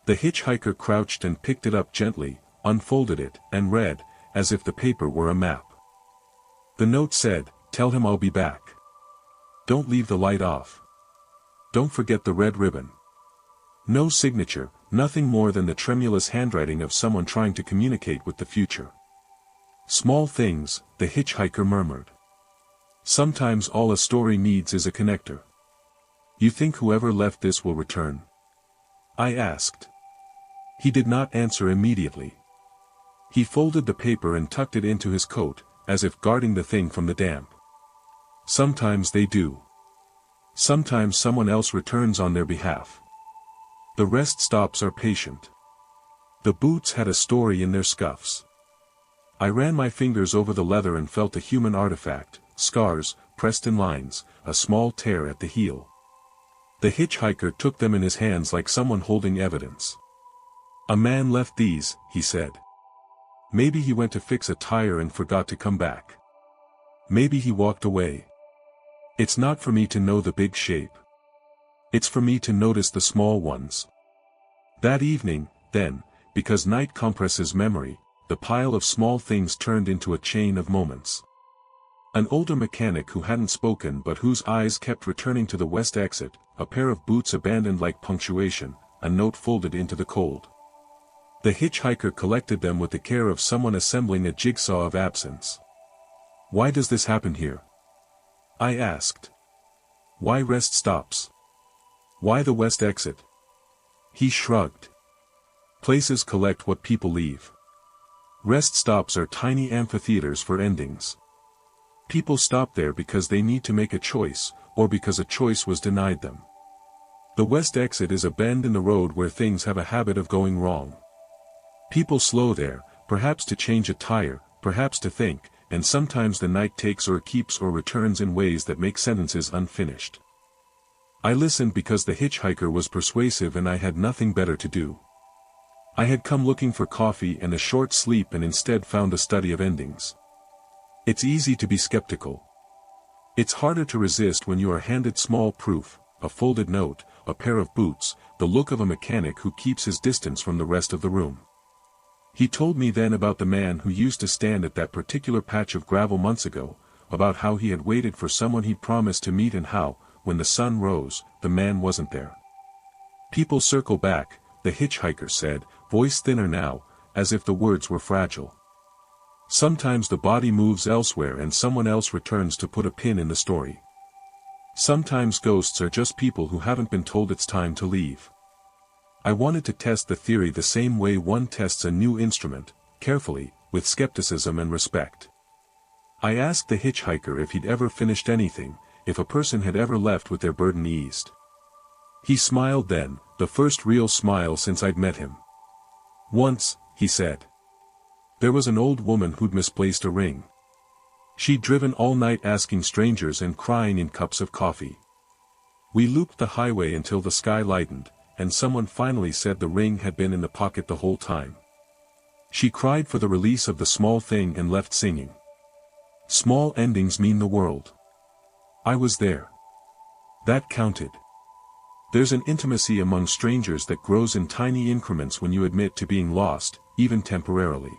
The hitchhiker crouched and picked it up gently, unfolded it, and read, as if the paper were a map. The note said, "Tell him I'll be back. Don't leave the light off. Don't forget the red ribbon." No signature, nothing more than the tremulous handwriting of someone trying to communicate with the future. "Small things," the hitchhiker murmured. Sometimes all a story needs is a connector. You think whoever left this will return? I asked. He did not answer immediately. He folded the paper and tucked it into his coat, as if guarding the thing from the damp. Sometimes they do. Sometimes someone else returns on their behalf. The rest stops are patient. The boots had a story in their scuffs. I ran my fingers over the leather and felt a human artifact, scars, pressed in lines, a small tear at the heel. The hitchhiker took them in his hands like someone holding evidence. A man left these, he said. Maybe he went to fix a tire and forgot to come back. Maybe he walked away. It's not for me to know the big shape. It's for me to notice the small ones. That evening, then, because night compresses memory, the pile of small things turned into a chain of moments. An older mechanic who hadn't spoken but whose eyes kept returning to the west exit, a pair of boots abandoned like punctuation, a note folded into the cold. The hitchhiker collected them with the care of someone assembling a jigsaw of absence. Why does this happen here? I asked. Why rest stops? Why the west exit? He shrugged. Places collect what people leave. Rest stops are tiny amphitheaters for endings. People stop there because they need to make a choice, or because a choice was denied them. The west exit is a bend in the road where things have a habit of going wrong. People slow there, perhaps to change a tire, perhaps to think, and sometimes the night takes or keeps or returns in ways that make sentences unfinished. I listened because the hitchhiker was persuasive and I had nothing better to do. I had come looking for coffee and a short sleep and instead found a study of endings. It's easy to be skeptical. It's harder to resist when you are handed small proof, a folded note, a pair of boots, the look of a mechanic who keeps his distance from the rest of the room. He told me then about the man who used to stand at that particular patch of gravel months ago, about how he had waited for someone he'd promised to meet and how, when the sun rose, the man wasn't there. People circle back, the hitchhiker said, voice thinner now, as if the words were fragile. Sometimes the body moves elsewhere and someone else returns to put a pin in the story. Sometimes ghosts are just people who haven't been told it's time to leave. I wanted to test the theory the same way one tests a new instrument, carefully, with skepticism and respect. I asked the hitchhiker if he'd ever finished anything, if a person had ever left with their burden eased. He smiled then, the first real smile since I'd met him. Once, he said. There was an old woman who'd misplaced a ring. She'd driven all night asking strangers and crying in cups of coffee. We looped the highway until the sky lightened, and someone finally said the ring had been in the pocket the whole time. She cried for the release of the small thing and left singing. Small endings mean the world. I was there. That counted. There's an intimacy among strangers that grows in tiny increments when you admit to being lost, even temporarily.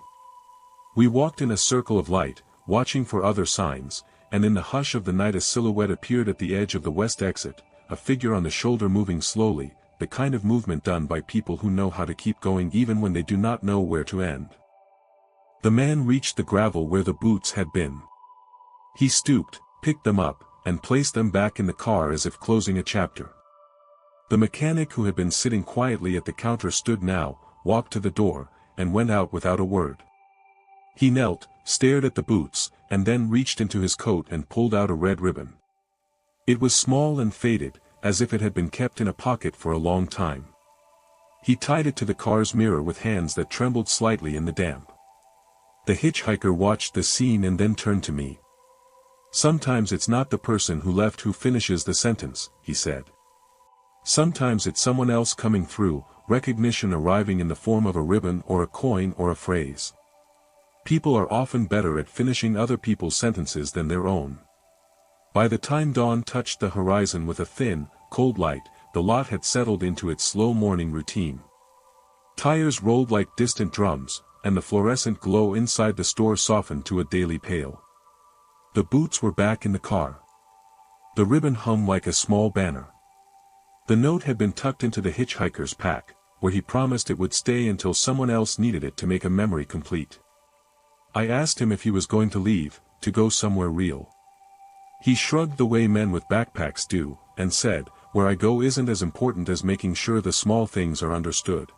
We walked in a circle of light, watching for other signs, and in the hush of the night a silhouette appeared at the edge of the west exit, a figure on the shoulder moving slowly, the kind of movement done by people who know how to keep going even when they do not know where to end. The man reached the gravel where the boots had been. He stooped, picked them up, and placed them back in the car as if closing a chapter. The mechanic who had been sitting quietly at the counter stood now, walked to the door, and went out without a word. He knelt, stared at the boots, and then reached into his coat and pulled out a red ribbon. It was small and faded, as if it had been kept in a pocket for a long time. He tied it to the car's mirror with hands that trembled slightly in the damp. The hitchhiker watched the scene and then turned to me. Sometimes it's not the person who left who finishes the sentence, he said. Sometimes it's someone else coming through, recognition arriving in the form of a ribbon or a coin or a phrase. People are often better at finishing other people's sentences than their own. By the time dawn touched the horizon with a thin, cold light, the lot had settled into its slow morning routine. Tires rolled like distant drums, and the fluorescent glow inside the store softened to a daily pale. The boots were back in the car. The ribbon hung like a small banner. The note had been tucked into the hitchhiker's pack, where he promised it would stay until someone else needed it to make a memory complete. I asked him if he was going to leave, to go somewhere real. He shrugged the way men with backpacks do, and said, "Where I go isn't as important as making sure the small things are understood."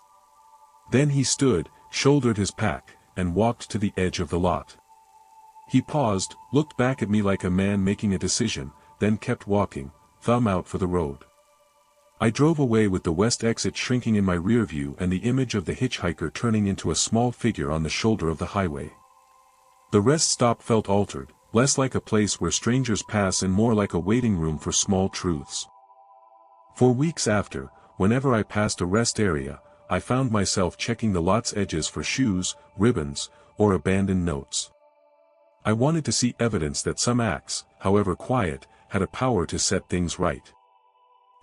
Then he stood, shouldered his pack, and walked to the edge of the lot. He paused, looked back at me like a man making a decision, then kept walking, thumb out for the road. I drove away with the west exit shrinking in my rear view and the image of the hitchhiker turning into a small figure on the shoulder of the highway. The rest stop felt altered, less like a place where strangers pass and more like a waiting room for small truths. For weeks after, whenever I passed a rest area, I found myself checking the lot's edges for shoes, ribbons, or abandoned notes. I wanted to see evidence that some acts, however quiet, had a power to set things right.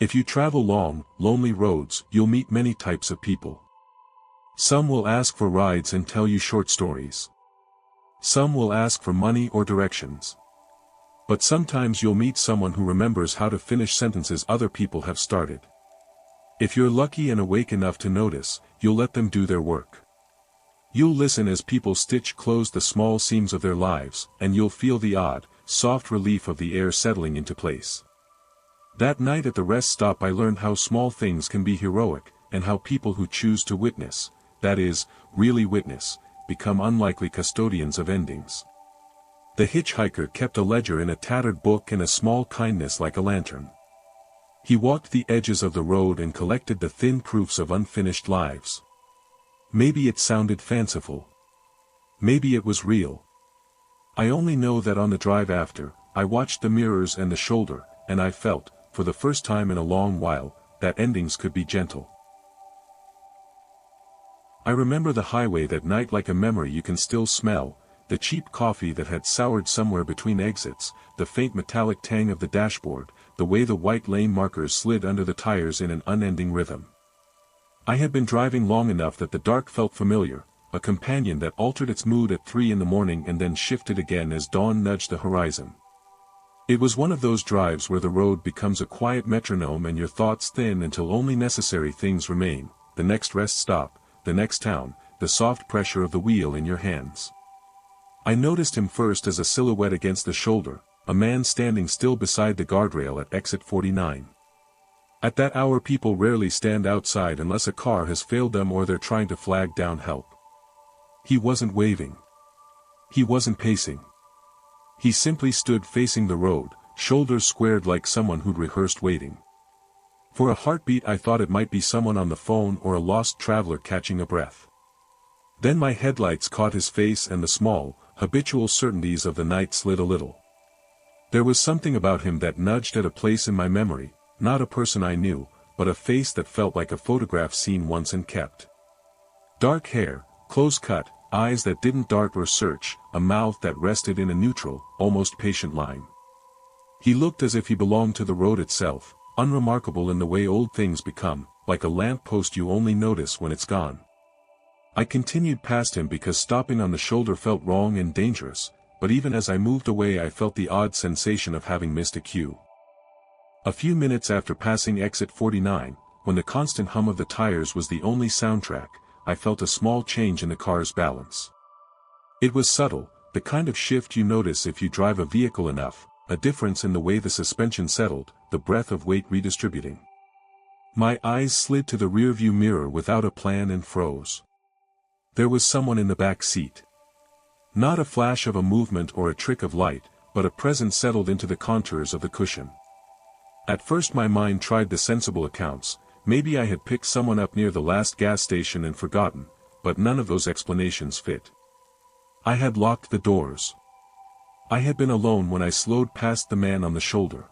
If you travel long, lonely roads, you'll meet many types of people. Some will ask for rides and tell you short stories. Some will ask for money or directions. But sometimes you'll meet someone who remembers how to finish sentences other people have started. If you're lucky and awake enough to notice, you'll let them do their work. You'll listen as people stitch close the small seams of their lives, and you'll feel the odd, soft relief of the air settling into place. That night at the rest stop I learned how small things can be heroic, and how people who choose to witness, that is, really witness, become unlikely custodians of endings. The hitchhiker kept a ledger in a tattered book and a small kindness like a lantern. He walked the edges of the road and collected the thin proofs of unfinished lives. Maybe it sounded fanciful. Maybe it was real. I only know that on the drive after, I watched the mirrors and the shoulder, and I felt, for the first time in a long while, that endings could be gentle. I remember the highway that night like a memory you can still smell, the cheap coffee that had soured somewhere between exits, the faint metallic tang of the dashboard, the way the white lane markers slid under the tires in an unending rhythm. I had been driving long enough that the dark felt familiar, a companion that altered its mood at 3 in the morning and then shifted again as dawn nudged the horizon. It was one of those drives where the road becomes a quiet metronome and your thoughts thin until only necessary things remain, the next rest stop, the next town, the soft pressure of the wheel in your hands. I noticed him first as a silhouette against the shoulder, a man standing still beside the guardrail at exit 49. At that hour people rarely stand outside unless a car has failed them or they're trying to flag down help. He wasn't waving. He wasn't pacing. He simply stood facing the road, shoulders squared like someone who'd rehearsed waiting. For a heartbeat I thought it might be someone on the phone or a lost traveler catching a breath. Then my headlights caught his face and the small, habitual certainties of the night slid a little. There was something about him that nudged at a place in my memory, not a person I knew, but a face that felt like a photograph seen once and kept. Dark hair, close cut, eyes that didn't dart or search, a mouth that rested in a neutral, almost patient line. He looked as if he belonged to the road itself, unremarkable in the way old things become, like a lamppost you only notice when it's gone. I continued past him because stopping on the shoulder felt wrong and dangerous, but even as I moved away I felt the odd sensation of having missed a cue. A few minutes after passing exit 49, when the constant hum of the tires was the only soundtrack, I felt a small change in the car's balance. It was subtle, the kind of shift you notice if you drive a vehicle enough, a difference in the way the suspension settled, the breadth of weight redistributing. My eyes slid to the rearview mirror without a plan and froze. There was someone in the back seat. Not a flash of a movement or a trick of light, but a presence settled into the contours of the cushion. At first my mind tried the sensible accounts, maybe I had picked someone up near the last gas station and forgotten, but none of those explanations fit. I had locked the doors. I had been alone when I slowed past the man on the shoulder.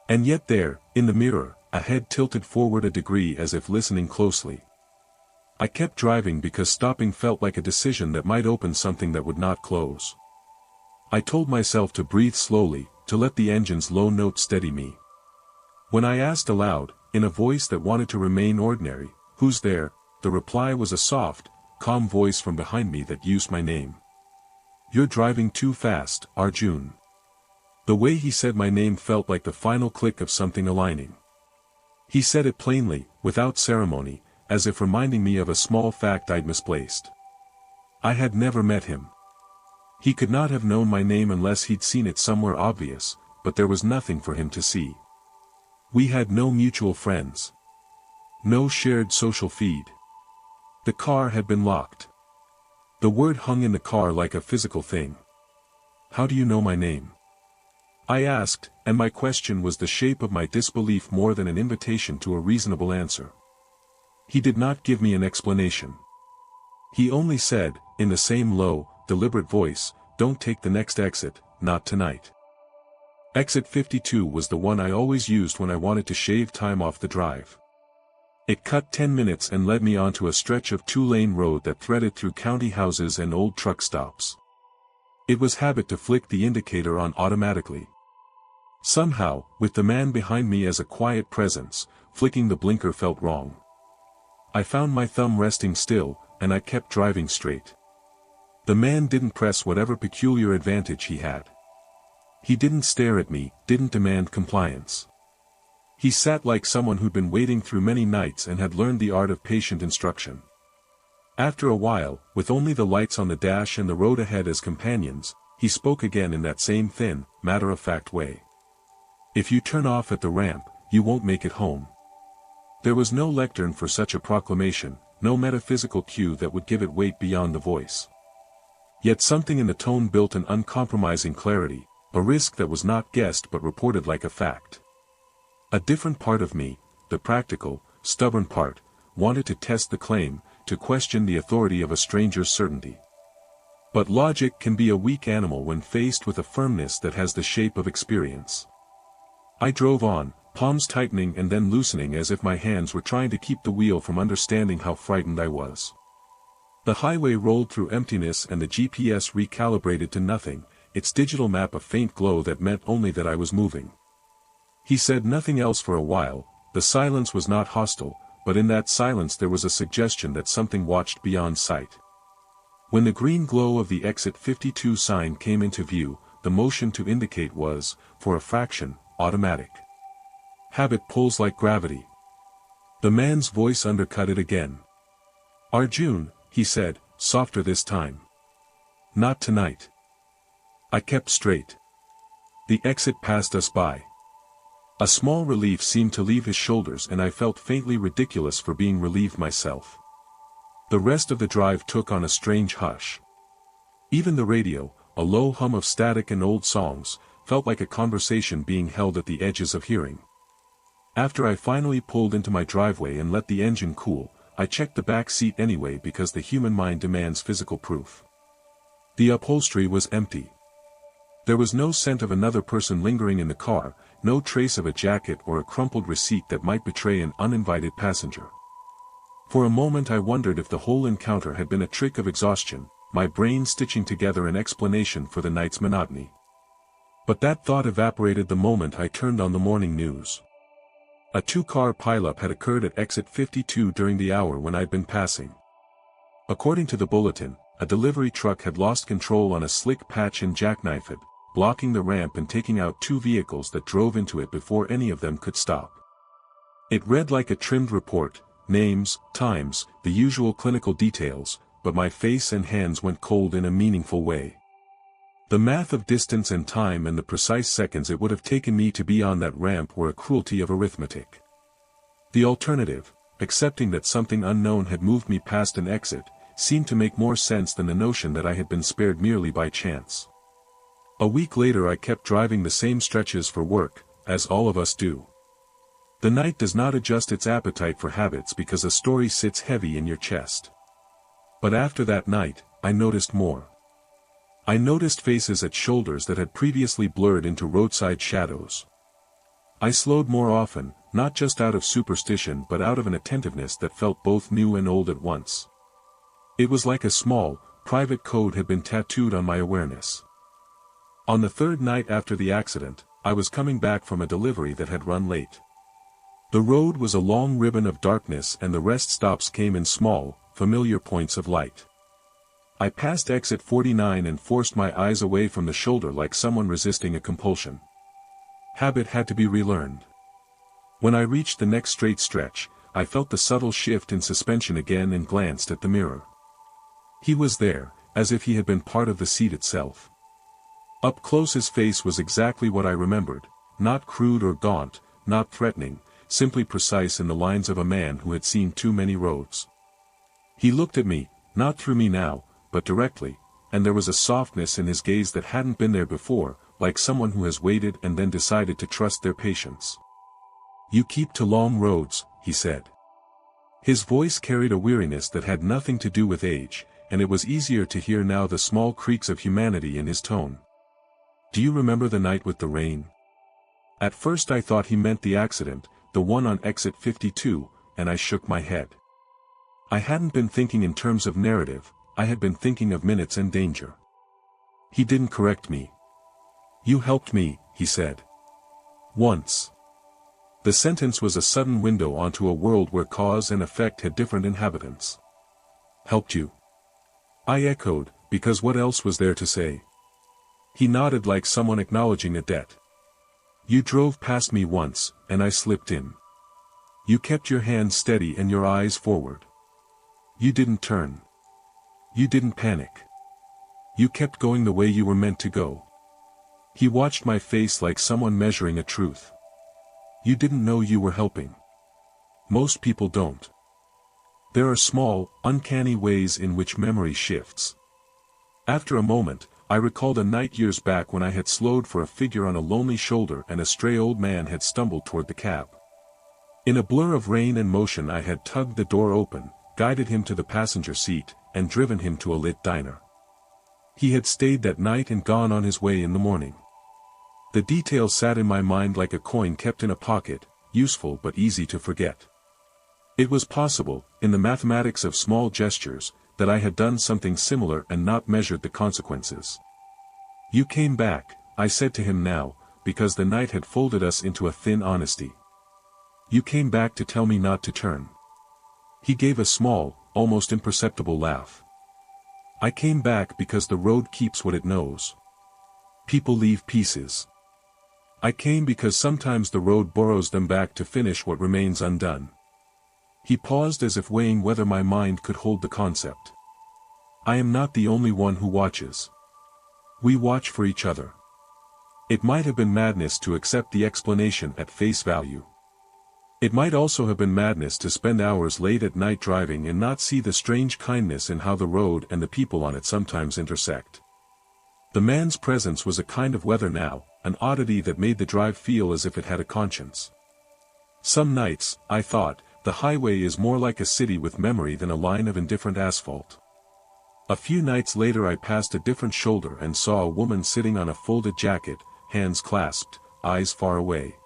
And yet there, in the mirror, a head tilted forward a degree as if listening closely. I kept driving because stopping felt like a decision that might open something that would not close. I told myself to breathe slowly, to let the engine's low note steady me. When I asked aloud, in a voice that wanted to remain ordinary, "Who's there?" the reply was a soft, calm voice from behind me that used my name. "You're driving too fast, Arjun." The way he said my name felt like the final click of something aligning. He said it plainly, without ceremony, as if reminding me of a small fact I'd misplaced. I had never met him. He could not have known my name unless he'd seen it somewhere obvious, but there was nothing for him to see. We had no mutual friends. No shared social feed. The car had been locked. The word hung in the car like a physical thing. "How do you know my name?" I asked, and my question was the shape of my disbelief more than an invitation to a reasonable answer. He did not give me an explanation. He only said, in the same low, deliberate voice, "Don't take the next exit, not tonight." Exit 52 was the one I always used when I wanted to shave time off the drive. It cut 10 minutes and led me onto a stretch of two-lane road that threaded through county houses and old truck stops. It was habit to flick the indicator on automatically. Somehow, with the man behind me as a quiet presence, flicking the blinker felt wrong. I found my thumb resting still, and I kept driving straight. The man didn't press whatever peculiar advantage he had. He didn't stare at me, didn't demand compliance. He sat like someone who'd been waiting through many nights and had learned the art of patient instruction. After a while, with only the lights on the dash and the road ahead as companions, he spoke again in that same thin, matter-of-fact way. "If you turn off at the ramp, you won't make it home." There was no lectern for such a proclamation, no metaphysical cue that would give it weight beyond the voice. Yet something in the tone built an uncompromising clarity, a risk that was not guessed but reported like a fact. A different part of me, the practical, stubborn part, wanted to test the claim, to question the authority of a stranger's certainty. But logic can be a weak animal when faced with a firmness that has the shape of experience. I drove on, palms tightening and then loosening as if my hands were trying to keep the wheel from understanding how frightened I was. The highway rolled through emptiness and the GPS recalibrated to nothing, its digital map a faint glow that meant only that I was moving. He said nothing else for a while. The silence was not hostile, but in that silence there was a suggestion that something watched beyond sight. When the green glow of the exit 52 sign came into view, the motion to indicate was, for a fraction, automatic. Habit pulls like gravity. The man's voice undercut it again. "Arjun," he said, softer this time. "Not tonight." I kept straight. The exit passed us by. A small relief seemed to leave his shoulders and I felt faintly ridiculous for being relieved myself. The rest of the drive took on a strange hush. Even the radio, a low hum of static and old songs, felt like a conversation being held at the edges of hearing. After I finally pulled into my driveway and let the engine cool, I checked the back seat anyway because the human mind demands physical proof. The upholstery was empty. There was no scent of another person lingering in the car, no trace of a jacket or a crumpled receipt that might betray an uninvited passenger. For a moment I wondered if the whole encounter had been a trick of exhaustion, my brain stitching together an explanation for the night's monotony. But that thought evaporated the moment I turned on the morning news. A two-car pileup had occurred at exit 52 during the hour when I'd been passing. According to the bulletin, a delivery truck had lost control on a slick patch and jackknifed it, blocking the ramp and taking out two vehicles that drove into it before any of them could stop. It read like a trimmed report, names, times, the usual clinical details, but my face and hands went cold in a meaningful way. The math of distance and time and the precise seconds it would have taken me to be on that ramp were a cruelty of arithmetic. The alternative, accepting that something unknown had moved me past an exit, seemed to make more sense than the notion that I had been spared merely by chance. A week later I kept driving the same stretches for work, as all of us do. The night does not adjust its appetite for habits because a story sits heavy in your chest. But after that night, I noticed more. I noticed faces at shoulders that had previously blurred into roadside shadows. I slowed more often, not just out of superstition but out of an attentiveness that felt both new and old at once. It was like a small, private code had been tattooed on my awareness. On the third night after the accident, I was coming back from a delivery that had run late. The road was a long ribbon of darkness and the rest stops came in small, familiar points of light. I passed exit 49 and forced my eyes away from the shoulder like someone resisting a compulsion. Habit had to be relearned. When I reached the next straight stretch, I felt the subtle shift in suspension again and glanced at the mirror. He was there, as if he had been part of the seat itself. Up close his face was exactly what I remembered, not crude or gaunt, not threatening, simply precise in the lines of a man who had seen too many roads. He looked at me, not through me now, but directly, and there was a softness in his gaze that hadn't been there before, like someone who has waited and then decided to trust their patience. "You keep to long roads," he said. His voice carried a weariness that had nothing to do with age, and it was easier to hear now the small creaks of humanity in his tone. "Do you remember the night with the rain?" At first I thought he meant the accident, the one on exit 52, and I shook my head. I hadn't been thinking in terms of narrative, I had been thinking of minutes and danger. He didn't correct me. "You helped me," he said. "Once." The sentence was a sudden window onto a world where cause and effect had different inhabitants. "Helped you?" I echoed, because what else was there to say? He nodded like someone acknowledging a debt. "You drove past me once, and I slipped in. You kept your hands steady and your eyes forward. You didn't turn. You didn't panic. You kept going the way you were meant to go." He watched my face like someone measuring a truth. "You didn't know you were helping. Most people don't. There are small, uncanny ways in which memory shifts." After a moment, I recalled a night years back when I had slowed for a figure on a lonely shoulder and a stray old man had stumbled toward the cab. In a blur of rain and motion I had tugged the door open, guided him to the passenger seat, and driven him to a lit diner. He had stayed that night and gone on his way in the morning. The detail sat in my mind like a coin kept in a pocket, useful but easy to forget. It was possible, in the mathematics of small gestures, that I had done something similar and not measured the consequences. "You came back," I said to him now, because the night had folded us into a thin honesty. "You came back to tell me not to turn." He gave a small, almost imperceptible laugh. "I came back because the road keeps what it knows. People leave pieces. I came because sometimes the road borrows them back to finish what remains undone." He paused as if weighing whether my mind could hold the concept. "I am not the only one who watches. We watch for each other." It might have been madness to accept the explanation at face value. It might also have been madness to spend hours late at night driving and not see the strange kindness in how the road and the people on it sometimes intersect. The man's presence was a kind of weather now, an oddity that made the drive feel as if it had a conscience. Some nights, I thought, the highway is more like a city with memory than a line of indifferent asphalt. A few nights later I passed a different shoulder and saw a woman sitting on a folded jacket, hands clasped, eyes far away.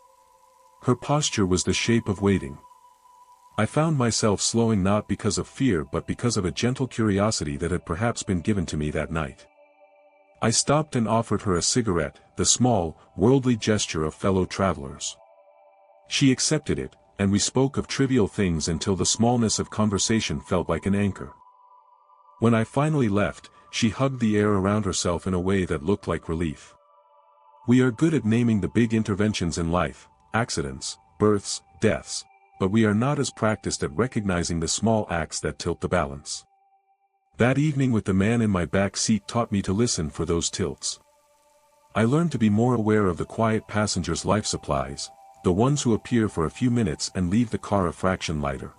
Her posture was the shape of waiting. I found myself slowing not because of fear but because of a gentle curiosity that had perhaps been given to me that night. I stopped and offered her a cigarette, the small, worldly gesture of fellow travelers. She accepted it, and we spoke of trivial things until the smallness of conversation felt like an anchor. When I finally left, she hugged the air around herself in a way that looked like relief. We are good at naming the big interventions in life, accidents, births, deaths, but we are not as practiced at recognizing the small acts that tilt the balance. That evening with the man in my back seat taught me to listen for those tilts. I learned to be more aware of the quiet passengers' life supplies, the ones who appear for a few minutes and leave the car a fraction lighter.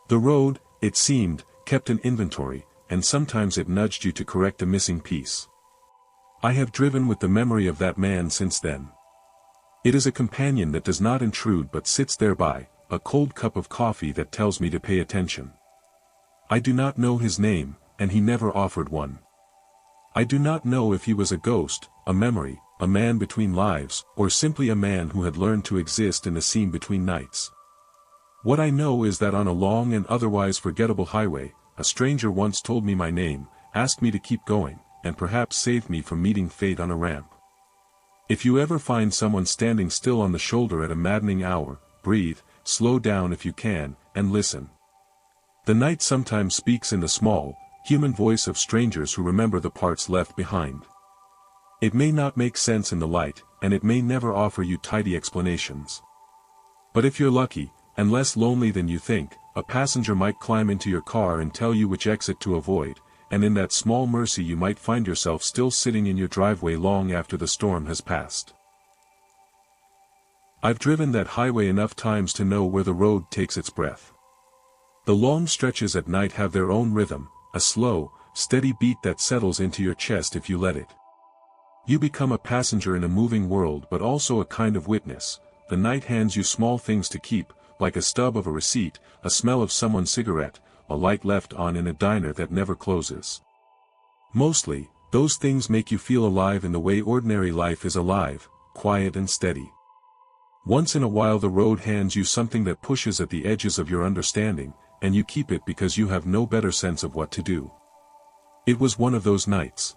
The road, it seemed, kept an inventory, and sometimes it nudged you to correct a missing piece. I have driven with the memory of that man since then. It is a companion that does not intrude but sits thereby, a cold cup of coffee that tells me to pay attention. I do not know his name, and he never offered one. I do not know if he was a ghost, a memory, a man between lives, or simply a man who had learned to exist in the scene between nights. What I know is that on a long and otherwise forgettable highway, a stranger once told me my name, asked me to keep going, and perhaps saved me from meeting fate on a ramp. If you ever find someone standing still on the shoulder at a maddening hour, breathe, slow down if you can, and listen. The night sometimes speaks in the small, human voice of strangers who remember the parts left behind. It may not make sense in the light, and it may never offer you tidy explanations. But if you're lucky, and less lonely than you think, a passenger might climb into your car and tell you which exit to avoid, and in that small mercy you might find yourself still sitting in your driveway long after the storm has passed. I've driven that highway enough times to know where the road takes its breath. The long stretches at night have their own rhythm, a slow, steady beat that settles into your chest if you let it. You become a passenger in a moving world but also a kind of witness. The night hands you small things to keep, like a stub of a receipt, a smell of someone's cigarette, a light left on in a diner that never closes. Mostly, those things make you feel alive in the way ordinary life is alive, quiet and steady. Once in a while the road hands you something that pushes at the edges of your understanding, and you keep it because you have no better sense of what to do. It was one of those nights.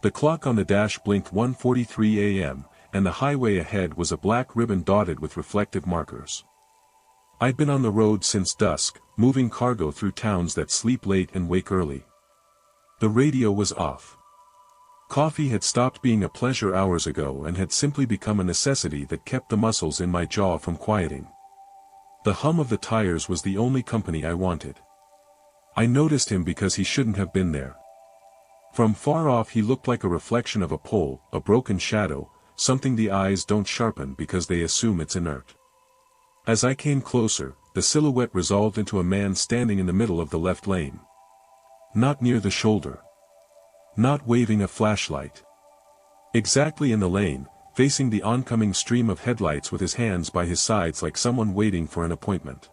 The clock on the dash blinked 1:43 a.m., and the highway ahead was a black ribbon dotted with reflective markers. I'd been on the road since dusk, moving cargo through towns that sleep late and wake early. The radio was off. Coffee had stopped being a pleasure hours ago and had simply become a necessity that kept the muscles in my jaw from quieting. The hum of the tires was the only company I wanted. I noticed him because he shouldn't have been there. From far off he looked like a reflection of a pole, a broken shadow, something the eyes don't sharpen because they assume it's inert. As I came closer, the silhouette resolved into a man standing in the middle of the left lane. Not near the shoulder. Not waving a flashlight. Exactly in the lane, facing the oncoming stream of headlights with his hands by his sides like someone waiting for an appointment.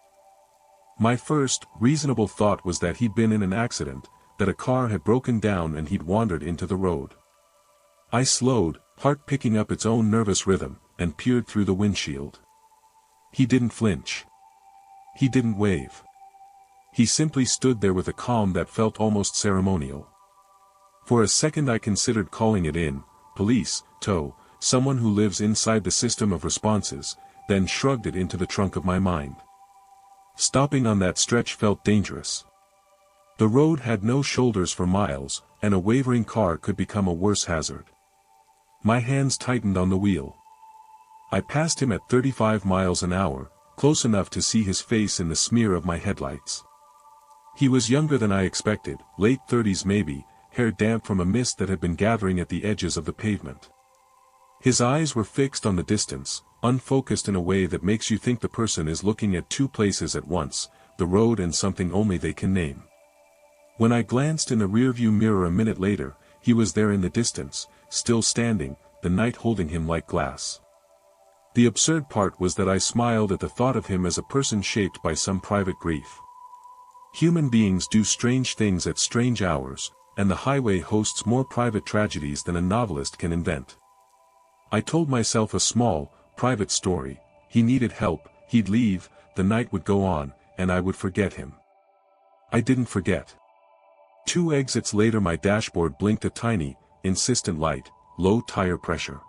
My first, reasonable thought was that he'd been in an accident, that a car had broken down and he'd wandered into the road. I slowed, heart picking up its own nervous rhythm, and peered through the windshield. He didn't flinch. He didn't wave. He simply stood there with a calm that felt almost ceremonial. For a second I considered calling it in, police, tow, someone who lives inside the system of responses, then shrugged it into the trunk of my mind. Stopping on that stretch felt dangerous. The road had no shoulders for miles, and a wavering car could become a worse hazard. My hands tightened on the wheel. I passed him at 35 miles an hour, close enough to see his face in the smear of my headlights. He was younger than I expected, late 30s maybe, hair damp from a mist that had been gathering at the edges of the pavement. His eyes were fixed on the distance, unfocused in a way that makes you think the person is looking at two places at once, the road and something only they can name. When I glanced in the rearview mirror a minute later, he was there in the distance, still standing, the night holding him like glass. The absurd part was that I smiled at the thought of him as a person shaped by some private grief. Human beings do strange things at strange hours, and the highway hosts more private tragedies than a novelist can invent. I told myself a small, private story. He needed help, he'd leave, the night would go on, and I would forget him. I didn't forget. 2 exits later my dashboard blinked a tiny, insistent light, low tire pressure.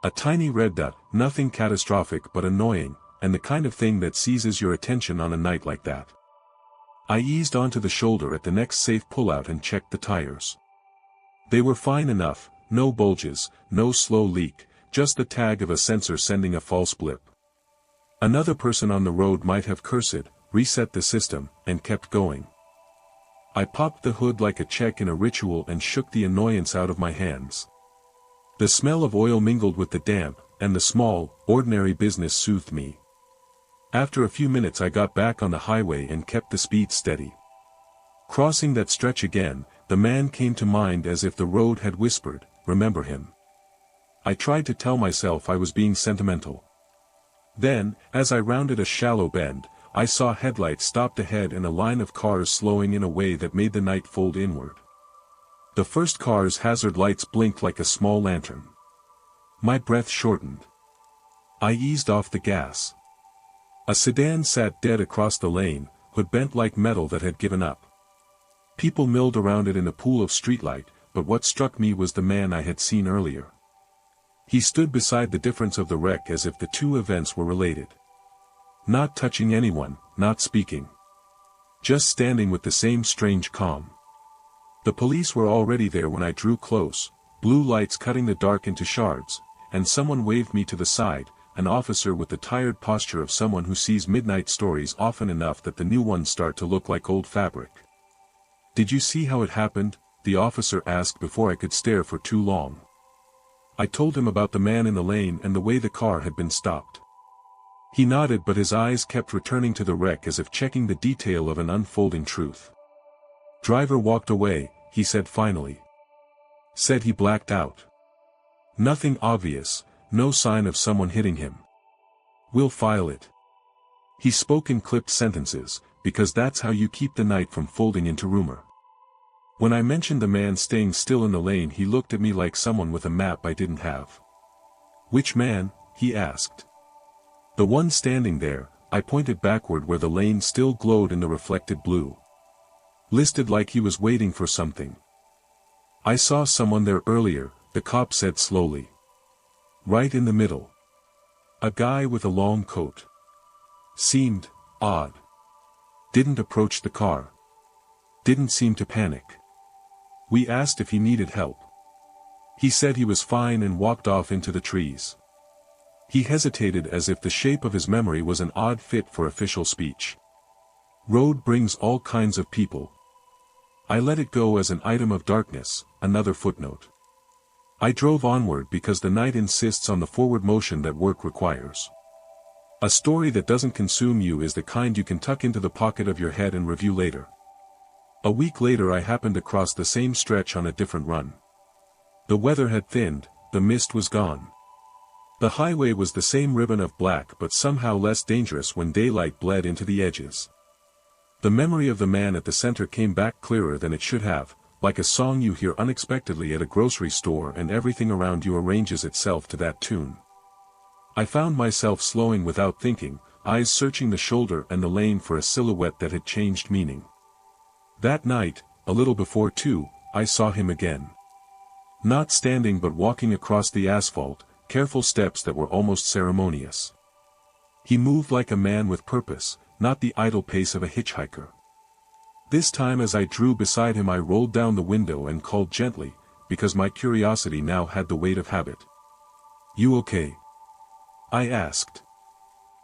A tiny red dot, nothing catastrophic but annoying, and the kind of thing that seizes your attention on a night like that. I eased onto the shoulder at the next safe pullout and checked the tires. They were fine enough, no bulges, no slow leak, just the tag of a sensor sending a false blip. Another person on the road might have cursed, reset the system, and kept going. I popped the hood like a check in a ritual and shook the annoyance out of my hands. The smell of oil mingled with the damp, and the small, ordinary business soothed me. After a few minutes I got back on the highway and kept the speed steady. Crossing that stretch again, the man came to mind as if the road had whispered, "Remember him." I tried to tell myself I was being sentimental. Then, as I rounded a shallow bend, I saw headlights stopped ahead and a line of cars slowing in a way that made the night fold inward. The first car's hazard lights blinked like a small lantern. My breath shortened. I eased off the gas. A sedan sat dead across the lane, hood bent like metal that had given up. People milled around it in a pool of streetlight, but what struck me was the man I had seen earlier. He stood beside the difference of the wreck as if the two events were related. Not touching anyone, not speaking. Just standing with the same strange calm. The police were already there when I drew close, blue lights cutting the dark into shards, and someone waved me to the side, an officer with the tired posture of someone who sees midnight stories often enough that the new ones start to look like old fabric. "Did you see how it happened?" the officer asked before I could stare for too long. I told him about the man in the lane and the way the car had been stopped. He nodded, but his eyes kept returning to the wreck as if checking the detail of an unfolding truth. "Driver walked away," he said finally. "Said he blacked out. Nothing obvious, no sign of someone hitting him. We'll file it." He spoke in clipped sentences, because that's how you keep the night from folding into rumor. When I mentioned the man staying still in the lane, he looked at me like someone with a map I didn't have. "Which man?" he asked. "The one standing there," I pointed backward where the lane still glowed in the reflected blue. "Listed like he was waiting for something." "I saw someone there earlier," the cop said slowly. "Right in the middle. A guy with a long coat. Seemed odd. Didn't approach the car. Didn't seem to panic. We asked if he needed help. He said he was fine and walked off into the trees." He hesitated as if the shape of his memory was an odd fit for official speech. "Road brings all kinds of people." I let it go as an item of darkness, another footnote. I drove onward because the night insists on the forward motion that work requires. A story that doesn't consume you is the kind you can tuck into the pocket of your head and review later. A week later I happened across the same stretch on a different run. The weather had thinned, the mist was gone. The highway was the same ribbon of black, but somehow less dangerous when daylight bled into the edges. The memory of the man at the center came back clearer than it should have, like a song you hear unexpectedly at a grocery store and everything around you arranges itself to that tune. I found myself slowing without thinking, eyes searching the shoulder and the lane for a silhouette that had changed meaning. That night, a little before 2, I saw him again. Not standing but walking across the asphalt, careful steps that were almost ceremonious. He moved like a man with purpose, not the idle pace of a hitchhiker. This time as I drew beside him I rolled down the window and called gently, because my curiosity now had the weight of habit. "You okay?" I asked.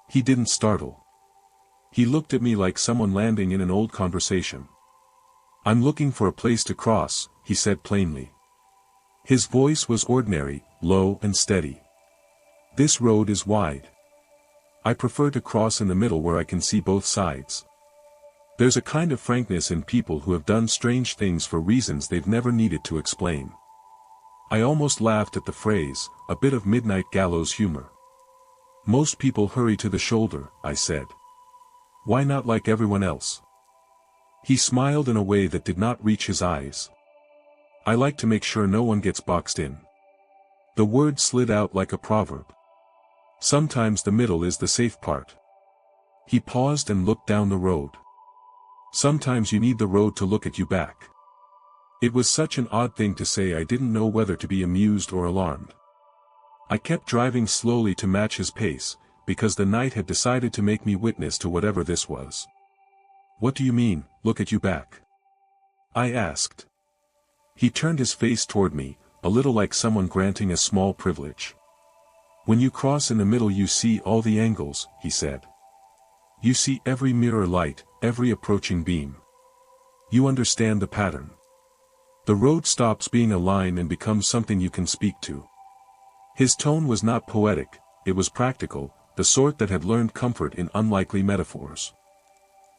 He didn't startle. He looked at me like someone landing in an old conversation. "I'm looking for a place to cross," he said plainly. His voice was ordinary, low and steady. "This road is wide. I prefer to cross in the middle where I can see both sides." There's a kind of frankness in people who have done strange things for reasons they've never needed to explain. I almost laughed at the phrase, a bit of midnight gallows humor. "Most people hurry to the shoulder," I said. "Why not like everyone else?" He smiled in a way that did not reach his eyes. "I like to make sure no one gets boxed in." The word slid out like a proverb. "Sometimes the middle is the safe part." He paused and looked down the road. "Sometimes you need the road to look at you back." It was such an odd thing to say I didn't know whether to be amused or alarmed. I kept driving slowly to match his pace, because the night had decided to make me witness to whatever this was. "What do you mean, look at you back?" I asked. He turned his face toward me, a little like someone granting a small privilege. "When you cross in the middle you see all the angles," he said. "You see every mirror light, every approaching beam. You understand the pattern. The road stops being a line and becomes something you can speak to." His tone was not poetic, it was practical, the sort that had learned comfort in unlikely metaphors.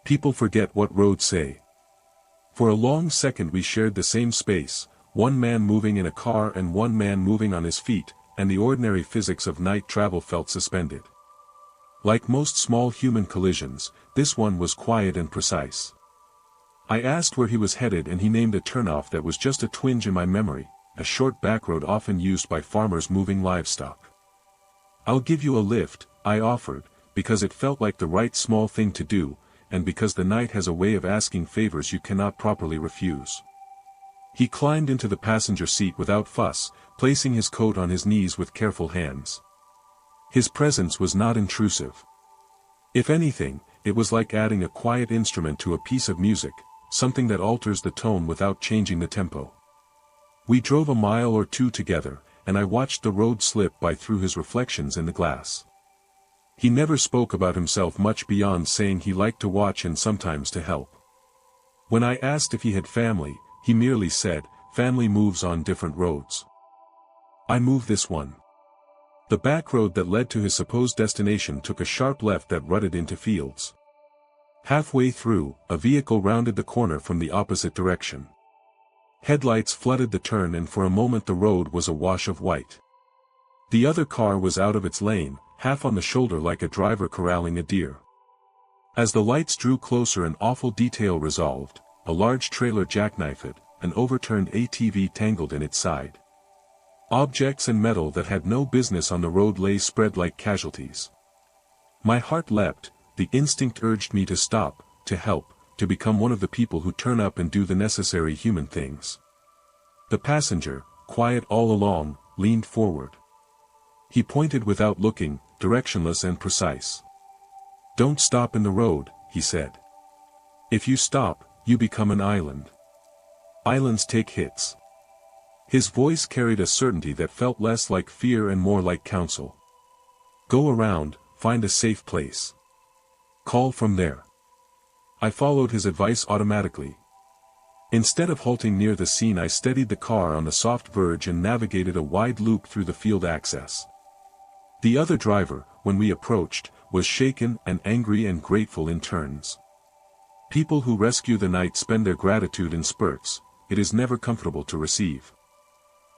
People forget what roads say. For a long second we shared the same space, one man moving in a car and one man moving on his feet, and the ordinary physics of night travel felt suspended. Like most small human collisions, this one was quiet and precise. I asked where he was headed and he named a turnoff that was just a twinge in my memory, a short backroad often used by farmers moving livestock. "I'll give you a lift," I offered, because it felt like the right small thing to do, and because the night has a way of asking favors you cannot properly refuse. He climbed into the passenger seat without fuss, placing his coat on his knees with careful hands. His presence was not intrusive. If anything, it was like adding a quiet instrument to a piece of music, something that alters the tone without changing the tempo. We drove a mile or two together, and I watched the road slip by through his reflections in the glass. He never spoke about himself much beyond saying he liked to watch and sometimes to help. When I asked if he had family, he merely said, "Family moves on different roads. I move this one." The back road that led to his supposed destination took a sharp left that rutted into fields. Halfway through, a vehicle rounded the corner from the opposite direction. Headlights flooded the turn, and for a moment the road was a wash of white. The other car was out of its lane, half on the shoulder like a driver corralling a deer. As the lights drew closer, an awful detail resolved: a large trailer jackknifed, an overturned ATV tangled in its side. Objects and metal that had no business on the road lay spread like casualties. My heart leapt. The instinct urged me to stop, to help, to become one of the people who turn up and do the necessary human things. The passenger, quiet all along, leaned forward. He pointed without looking, directionless and precise. "Don't stop in the road," he said. "If you stop, you become an island. Islands take hits." His voice carried a certainty that felt less like fear and more like counsel. "Go around, find a safe place. Call from there." I followed his advice automatically. Instead of halting near the scene, I steadied the car on the soft verge and navigated a wide loop through the field access. The other driver, when we approached, was shaken and angry and grateful in turns. People who rescue the night spend their gratitude in spurts. It is never comfortable to receive.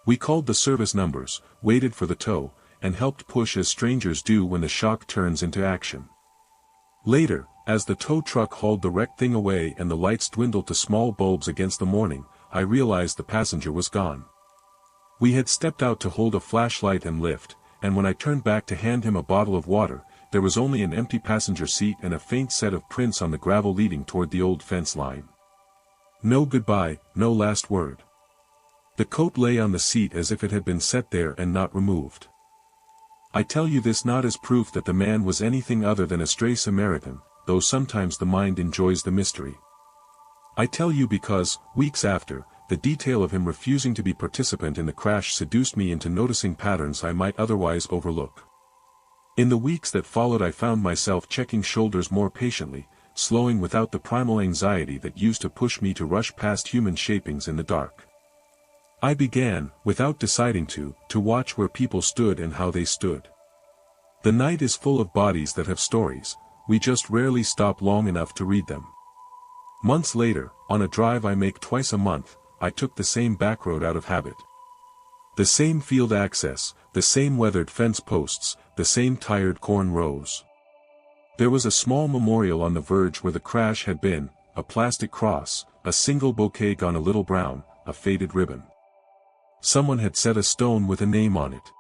We called the service numbers, waited for the tow, and helped push as strangers do when the shock turns into action. Later, as the tow truck hauled the wrecked thing away and the lights dwindled to small bulbs against the morning, I realized the passenger was gone. We had stepped out to hold a flashlight and lift, and when I turned back to hand him a bottle of water, there was only an empty passenger seat and a faint set of prints on the gravel leading toward the old fence line. No goodbye, no last word. The coat lay on the seat as if it had been set there and not removed. I tell you this not as proof that the man was anything other than a stray Samaritan, though sometimes the mind enjoys the mystery. I tell you because, weeks after, the detail of him refusing to be participant in the crash seduced me into noticing patterns I might otherwise overlook. In the weeks that followed, I found myself checking shoulders more patiently, slowing without the primal anxiety that used to push me to rush past human shapings in the dark. I began, without deciding to watch where people stood and how they stood. The night is full of bodies that have stories, we just rarely stop long enough to read them. Months later, on a drive I make twice a month, I took the same back road out of habit. The same field access, the same weathered fence posts, the same tired corn rows. There was a small memorial on the verge where the crash had been, a plastic cross, a single bouquet gone a little brown, a faded ribbon. Someone had set a stone with a name on it.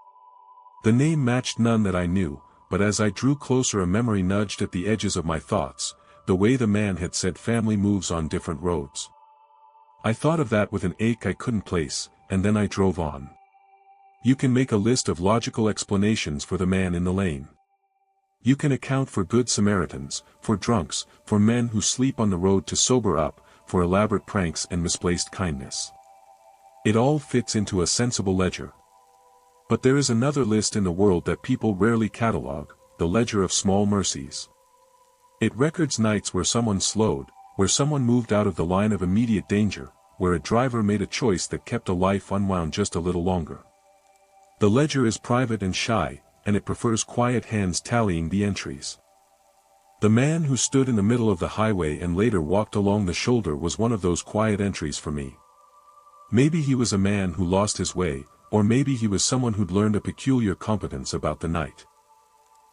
The name matched none that I knew, but as I drew closer a memory nudged at the edges of my thoughts, the way the man had said family moves on different roads. I thought of that with an ache I couldn't place, and then I drove on. You can make a list of logical explanations for the man in the lane. You can account for good Samaritans, for drunks, for men who sleep on the road to sober up, for elaborate pranks and misplaced kindness. It all fits into a sensible ledger. But there is another list in the world that people rarely catalog, the ledger of small mercies. It records nights where someone slowed, where someone moved out of the line of immediate danger, where a driver made a choice that kept a life unwound just a little longer. The ledger is private and shy, and it prefers quiet hands tallying the entries. The man who stood in the middle of the highway and later walked along the shoulder was one of those quiet entries for me. Maybe he was a man who lost his way, or maybe he was someone who'd learned a peculiar competence about the night.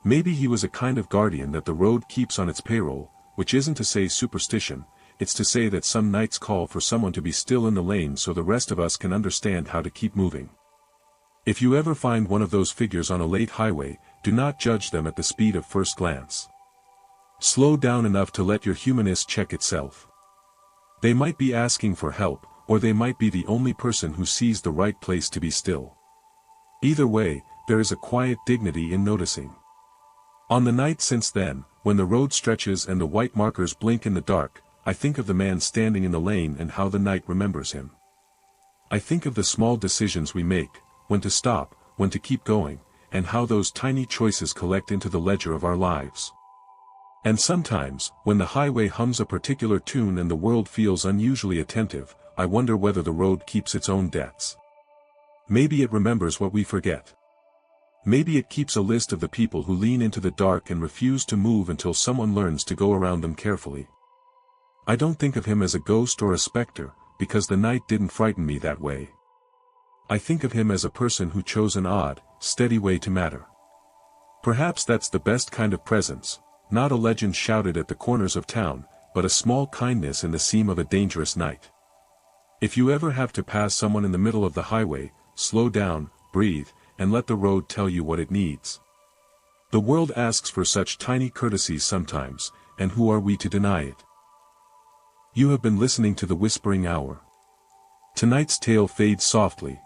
Maybe he was a kind of guardian that the road keeps on its payroll, which isn't to say superstition, it's to say that some nights call for someone to be still in the lane so the rest of us can understand how to keep moving. If you ever find one of those figures on a late highway, do not judge them at the speed of first glance. Slow down enough to let your humanness check itself. They might be asking for help, or they might be the only person who sees the right place to be still. Either way, there is a quiet dignity in noticing. On the night since then, when the road stretches and the white markers blink in the dark, I think of the man standing in the lane and how the night remembers him. I think of the small decisions we make, when to stop, when to keep going, and how those tiny choices collect into the ledger of our lives. And sometimes, when the highway hums a particular tune and the world feels unusually attentive, I wonder whether the road keeps its own debts. Maybe it remembers what we forget. Maybe it keeps a list of the people who lean into the dark and refuse to move until someone learns to go around them carefully. I don't think of him as a ghost or a specter, because the night didn't frighten me that way. I think of him as a person who chose an odd, steady way to matter. Perhaps that's the best kind of presence, not a legend shouted at the corners of town, but a small kindness in the seam of a dangerous night. If you ever have to pass someone in the middle of the highway, slow down, breathe, and let the road tell you what it needs. The world asks for such tiny courtesies sometimes, and who are we to deny it? You have been listening to The Whispering Hour. Tonight's tale fades softly,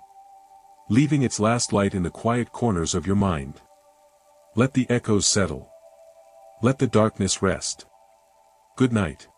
leaving its last light in the quiet corners of your mind. Let the echoes settle. Let the darkness rest. Good night.